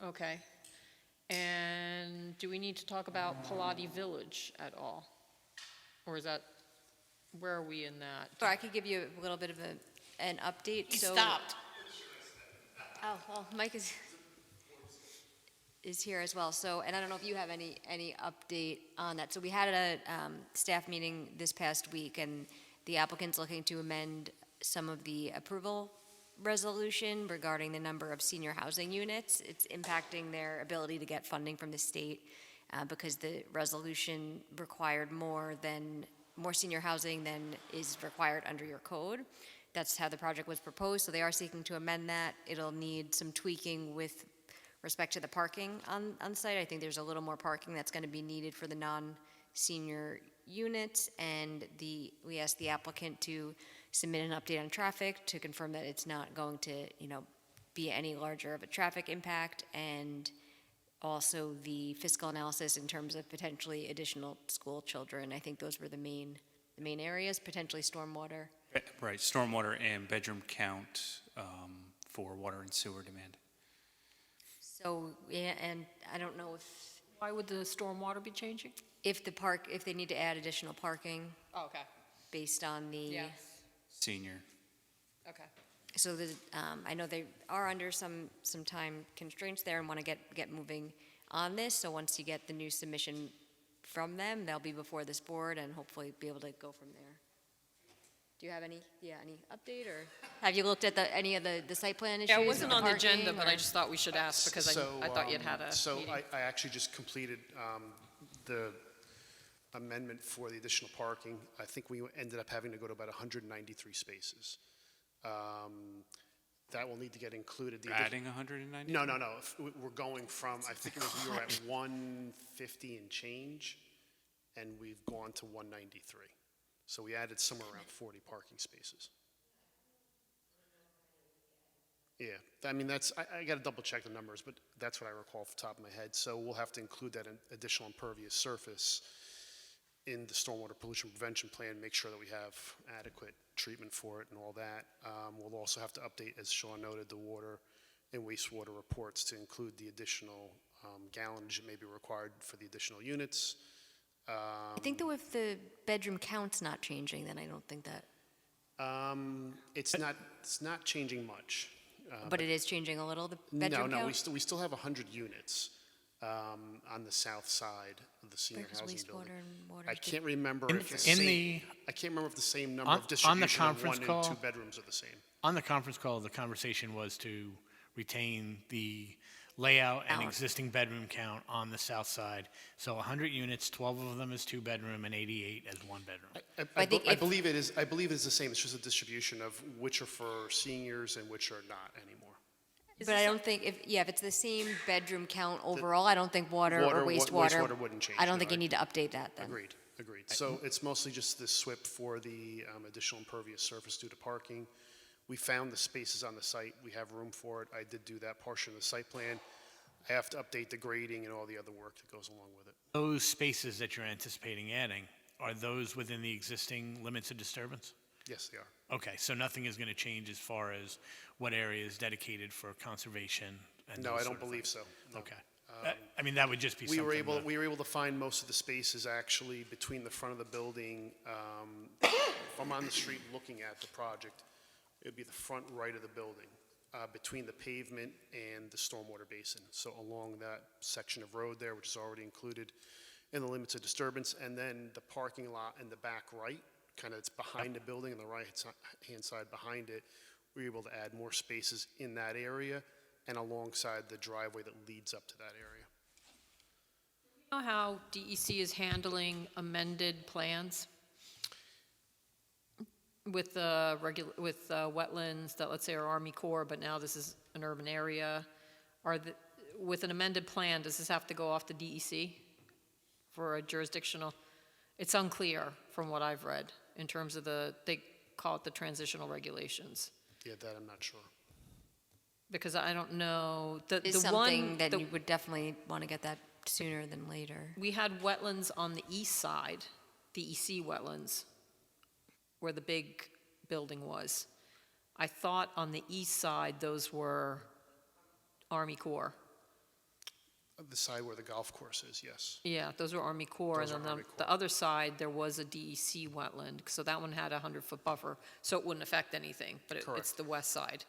Okay. And do we need to talk about Pilati Village at all? Or is that, where are we in that? Or I could give you a little bit of an update. He So- stopped. Oh, well, Mike is here as well, so, and I don't know if you have any update on that. So we had a staff meeting this past week, and the applicant's looking to amend some of the approval resolution regarding the number of senior housing units. It's impacting their ability to get funding from the state because the resolution required more senior housing than is required under your code. That's how the project was proposed, so they are seeking to amend that. It'll need some tweaking with respect to the parking on site. I think there's a little more parking that's going to be needed for the non-senior units, and we asked the applicant to submit an update on traffic to confirm that it's not going to, be any larger of a traffic impact, and also the fiscal analysis in terms of potentially additional school children. I think those were the main areas, potentially stormwater. Right, stormwater and bedroom count for water and sewer demand. So, yeah, and I don't know Why would the stormwater be changing? if they need to add additional parking Oh, okay, based on the. yeah, Senior. okay. So I know they are under some time constraints there and want to get moving on this. So once you get the new submission from them, they'll be before this board and hopefully be able to go from there. Do you have any update, or have you looked at any of the site plan issues? Yeah, it with wasn't on the agenda, parking, but or- I just thought we should ask because I thought you'd had a So meeting. I actually just completed the amendment for the additional parking. I think we ended up having to go to about 193 spaces. That will need to get included. We're adding 190? No. We're going from, I think we were at 150 and change, and we've gone to 193. So we added somewhere around 40 parking spaces. Yeah, I mean, I got to double check the numbers, but that's what I recall off the top of my head. So we'll have to include that additional impervious surface in the stormwater pollution prevention plan, make sure that we have adequate treatment for it and all that. We'll also have to update, as Sean noted, the water and wastewater reports to include the additional gallonage that may be required for the additional units. I think though if the bedroom count's not changing, then I don't think that, It's not changing much. but it is changing a little, the bedroom No, count? we still have 100 units on the south side of the senior Where's housing wastewater building. and water? I can't remember if I can't remember if the same number On- of on the distribution of conference one call- and two bedrooms are the same. On the conference call, the conversation was to retain the layout and existing bedroom count on the south side. So 100 units, 12 of them is two-bedroom and 88 as one-bedroom. I believe it is the same. It's just a distribution of which are for seniors and which are not anymore. But I don't think, if it's the same bedroom count overall, I don't think water or wastewater. Wastewater wouldn't change. I don't no, think you need to update that then. Agreed. Agreed. So it's mostly just the SWIP for the additional impervious surface due to parking. We found the spaces on the site. We have room for it. I did do that portion of the site plan. I have to update the grading and all the other work that goes along with it. Those spaces that you're anticipating adding, are those within the existing limits of disturbance? Yes, they are. Okay, so nothing is going to change as far as what area is dedicated for conservation and No, those I sort don't of beyond things? so. No. Okay. I mean, that would just be We something. were able to find most of the spaces actually between the front of the building. If I'm on the street looking at the project, it'd be the front right of the building, between the pavement and the stormwater basin. So along that section of road there, which is already included in the limits of disturbance, and then the parking lot in the back right, kind of it's behind the building on the right-hand side behind it, we're able to add more spaces in that area and alongside the driveway that leads up to that area. You know how DEC is handling amended plans with wetlands that, let's say, are Army Corps, but now this is an urban area? With an amended plan, does this have to go off the DEC for a jurisdictional? It's unclear from what I've read in terms of they call it the transitional regulations. Yeah, that I'm not sure. Because I don't know, It's something that you would definitely want to get that sooner than later. We had wetlands on the east side, DEC wetlands, where the big building was. I thought on the east side, those were Army Corps. The side where the golf course is, yes. Yeah, those were Army Corps, and Those are then Army the other side, there was a DEC wetland, so that one had a 100-foot buffer, so it wouldn't affect anything, but it's Correct. the west side.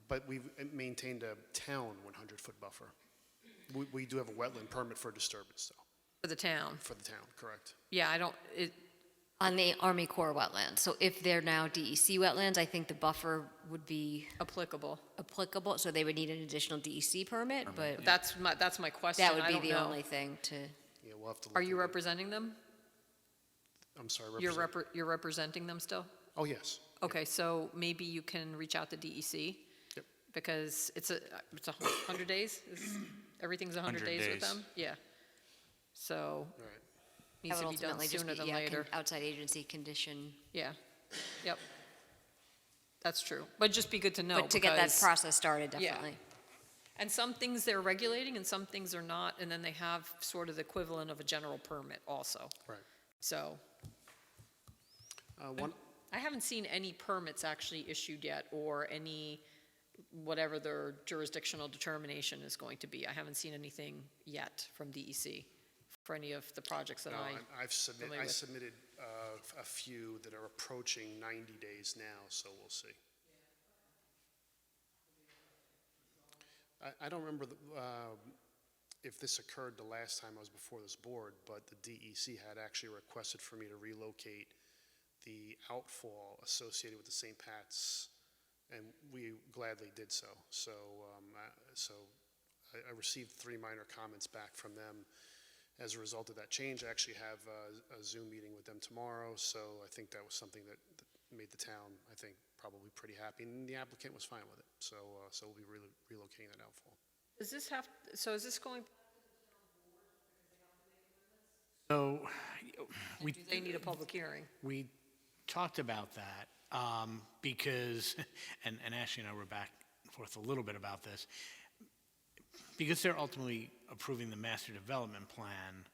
But we've maintained a town 100-foot buffer. We do have a wetland permit for disturbance, though, For the town. for the town, correct. Yeah, On the Army Corps wetlands, so if they're now DEC wetlands, I think the buffer would be applicable. So they would need an additional DEC permit, but That's my question. that would I be don't the know. only thing to. Yeah, we'll have to. Are you representing them? I'm sorry, You're representing them still? Oh, yes. Okay, so maybe you can reach out to DEC? Yep. Because it's 100 days? Everything's 100 days with them? Yeah. So, All right. needs That to would be done ultimately just sooner be, than yeah, later. outside agency condition. Yeah, yep. That's true. But just be good to know. But to get that because- process started, Yeah. definitely. And some things they're regulating and some things are not, and then they have sort of the equivalent of a general permit also. Right. So, I haven't seen any permits actually issued yet, or any, whatever their jurisdictional determination is going to be. I haven't seen anything yet from DEC for any of the projects that No, I I submitted a few that are approaching 90 days now, so we'll see. I don't remember if this occurred the last time I was before this board, but the DEC had actually requested for me to relocate the outfall associated with the St. Pat's, and we gladly did so. So, I received 3 minor comments back from them as a result of that change. I actually have a Zoom meeting with them tomorrow, so I think that was something that made the town, I think, probably pretty happy, and the applicant was fine with it. So, we'll be relocating that outfall. Does this have, so is this going, So, do they need a public hearing? we talked about that because, and Ashley and I were back and forth a little bit about this, because they're ultimately approving the master development plan.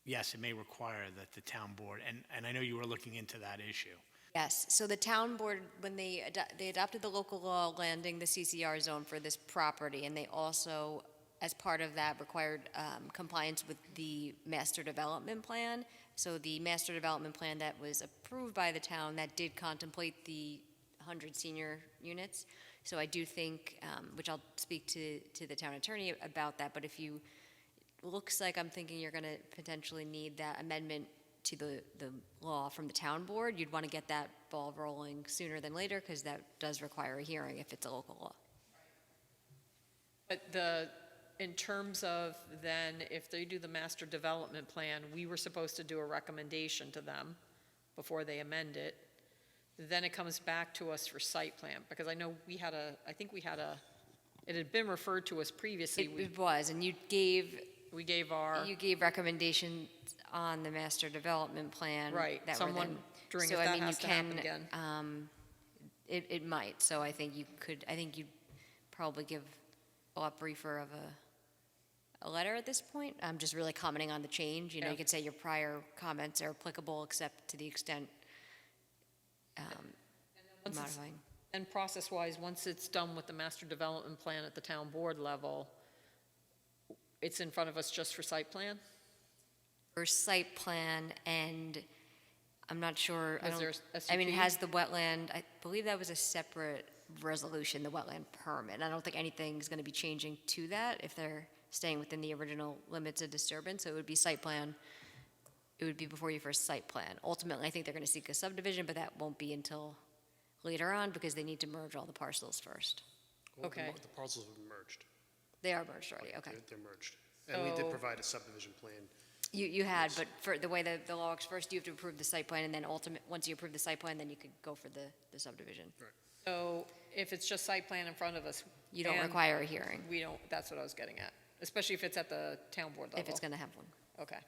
Yes, it may require that the town board, and I know you were looking into that issue. Yes, so the town board, when they adopted the local law landing the CCR zone for this property, and they also, as part of that, required compliance with the master development plan. So the master development plan that was approved by the town, that did contemplate the 100 senior units. So I do think, which I'll speak to the town attorney about that, but if you, looks like I'm thinking you're gonna potentially need that amendment to the law from the town board, you'd want to get that ball rolling sooner than later, because that does require a hearing if it's a local law. But in terms of then, if they do the master development plan, we were supposed to do a recommendation to them before they amend it. Then it comes back to us for site plan, because I know we had it had been referred to us previously. It was, and you gave gave our, You gave recommendations on the master development plan. Right, that were someone then- wondering so, if I that mean, you has to happen can, again. It might, so I think you'd probably give a lot briefer of a letter at this point. I'm just really commenting on the change, you know, Yeah. you could say your prior comments are applicable except to the extent Once it's- modifying. And process-wise, once it's done with the master development plan at the town board level, it's in front of us just for site plan? For site plan, and I'm not sure, Was there I mean, it SUP? has the wetland, I believe that was a separate resolution, the wetland permit. I don't think anything's gonna be changing to that if they're staying within the original limits of disturbance, so it would be site plan. It would be before you for site plan. Ultimately, I think they're gonna seek a subdivision, but that won't be until later on because they need to merge all the parcels first. Well, Okay. The parcels have been merged. They are merged already, okay. They're merged. And we did So- provide a subdivision plan. You had, but for the way the law works, first you have to approve the site plan, and then once you approve the site plan, then you could go for the subdivision. So if it's just site plan in front of us. You don't and require a hearing, We don't, that's what I was getting at, especially if it's at the town board level. if it's gonna have one. Okay.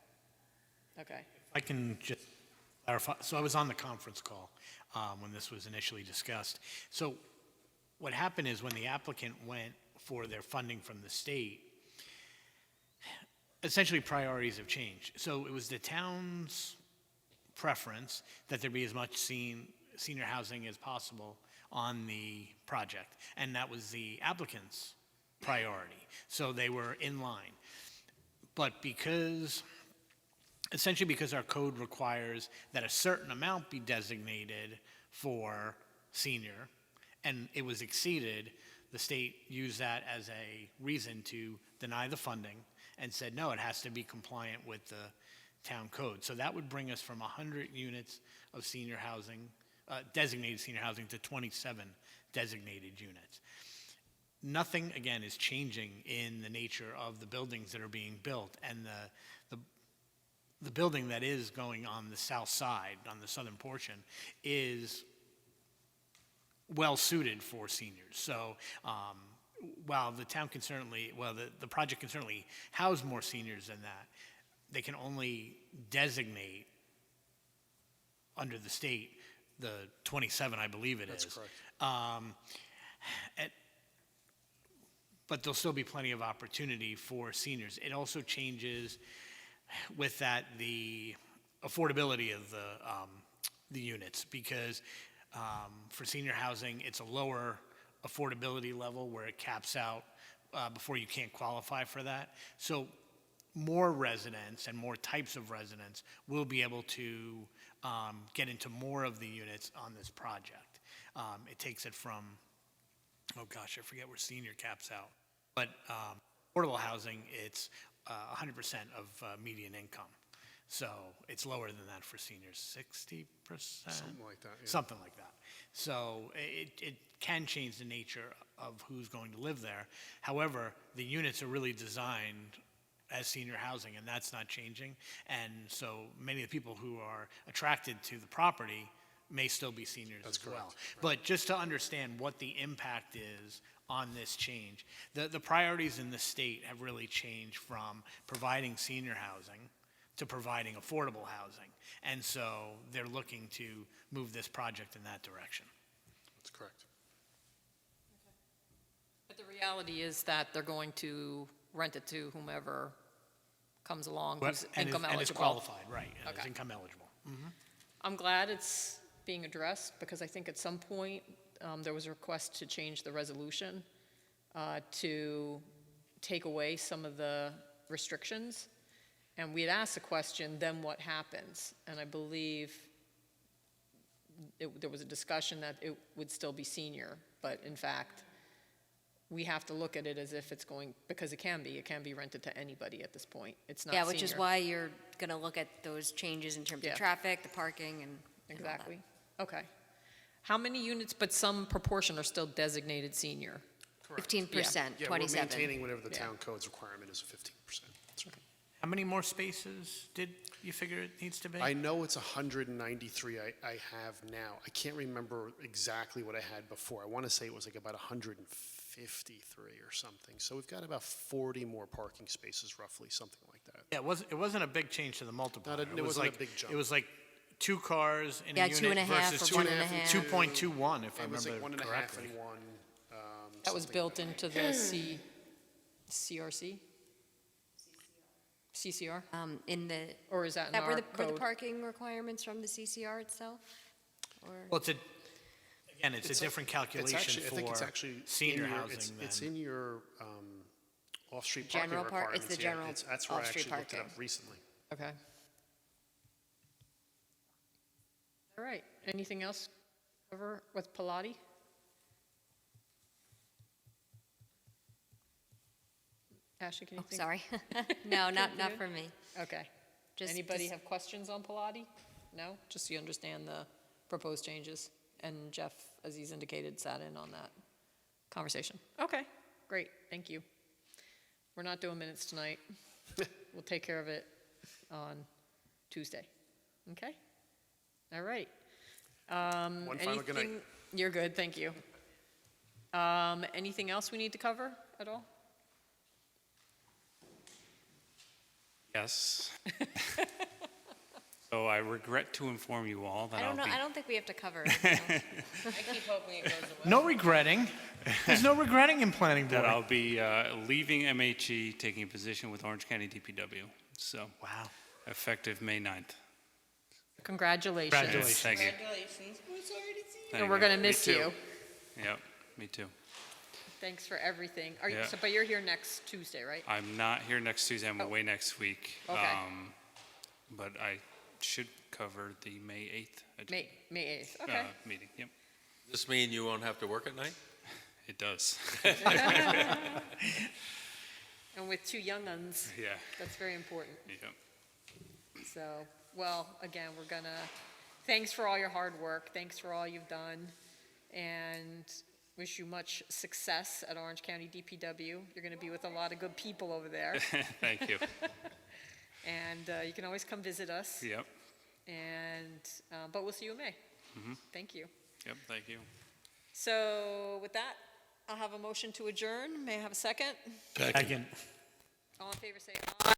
Okay. I can just clarify, so I was on the conference call when this was initially discussed. So what happened is when the applicant went for their funding from the state, essentially priorities have changed. So it was the town's preference that there be as much senior housing as possible on the project, and that was the applicant's priority. So they were in line. But essentially because our code requires that a certain amount be designated for senior, and it was exceeded, the state used that as a reason to deny the funding and said, no, it has to be compliant with the town code. So that would bring us from 100 units of senior housing, designated senior housing, to 27 designated units. Nothing, again, is changing in the nature of the buildings that are being built, and the building that is going on the south side, on the southern portion, is well-suited for seniors. So while the town can certainly, the project can certainly house more seniors than that, they can only designate under the state the 27, I believe it is. That's correct. But there'll still be plenty of opportunity for seniors. It also changes with that the affordability of the units, because for senior housing, it's a lower affordability level where it caps out before you can't qualify for that. So more residents and more types of residents will be able to get into more of the units on this project. It takes it from, oh gosh, I forget where senior caps out. But affordable housing, it's 100% of median income. So it's lower than that for seniors, 60%? Something like that, yeah. Something like that. So it can change the nature of who's going to live there. However, the units are really designed as senior housing, and that's not changing. And so many of the people who are attracted to the property may still be seniors as well. correct. But just to understand what the impact is on this change, the priorities in the state have really changed from providing senior housing to providing affordable housing. And so they're looking to move this project in that direction. That's correct. But the reality is that they're going to rent it to whomever comes along who's income eligible. And is qualified, right, and is Okay. income eligible. I'm glad it's being addressed, because I think at some point, there was a request to change the resolution to take away some of the restrictions. And we had asked the question, then what happens? And I believe there was a discussion that it would still be senior, but in fact, we have to look at it as if it's going, because it can be rented to anybody at this point. It's not Yeah, which is senior. why you're gonna look at those changes in terms Yeah. of traffic, the parking, and all that. Exactly. Okay. How many units, but some proportion are still designated senior? 15%, Yeah, we're 27. maintaining whatever the Yeah. town code's requirement is of 15%. That's right. How many more spaces did you figure it needs to be? I know it's 193 I have now. I can't remember exactly what I had before. I want to say it was like about 150 53 or something. So we've got about 40 more parking spaces roughly, something like that. Yeah, it wasn't a big change to the multiplier. It wasn't a big jump. It was like 2 cars in Yeah, a unit 2.5 versus or 1.5. 2.21, if I It was like remember 1.5 correctly. and 1. That was something built like that. into the CRC? CCR? In the, Or is that in that were our the code? parking requirements from the CCR itself? Or? Well, it's a different calculation I think it's for actually senior in your, housing it's than. in your off-street parking General park- it's requirements. the Yeah, general that's where I off-street actually looked it up parking. recently. Okay. All right, anything else over with Pilati? Ashley, can you think? Sorry. No, not Good. for me. Okay. Just- Anybody just- have questions on Pilati? No? Just so you understand the proposed changes. And Jeff, as he's indicated, sat in on that conversation. Okay, great, thank you. We're not doing minutes tonight. We'll take care of it on Tuesday. Okay? All right. One final good night. Anything- You're good, thank you. Anything else we need to cover at all? Yes. So I regret to inform you all that I I'll don't know, be. I don't think we have to cover anything else. I keep hoping it goes away. No regretting. There's no regretting in planning board. That I'll be leaving MHE, taking a position with Orange County DPW. So Wow. effective May 9th. Congratulations. Congratulations. Thank you. Congratulations. We're sorry to see you. Thank And we're you. gonna Me miss too. you. Yep, me too. Thanks for everything. Are you, Yeah. but you're here next Tuesday, right? I'm not here next Tuesday. I'm Oh. away next week. Okay. But I should cover the May 8th May 8th, okay. meeting. Yep, Does this mean you won't have to work at night? it does. And with 2 young uns, Yeah, that's very important. yep. So, well, again, we're gonna, thanks for all your hard work, thanks for all you've done, and wish you much success at Orange County DPW. You're gonna be with a lot of good people over there. Thank you. And you can always come visit us. Yep, And, but we'll see you in May. Thank you. yep, thank you. So with that, I'll have a motion to adjourn. May I have a second? Second. All in favor, say aye.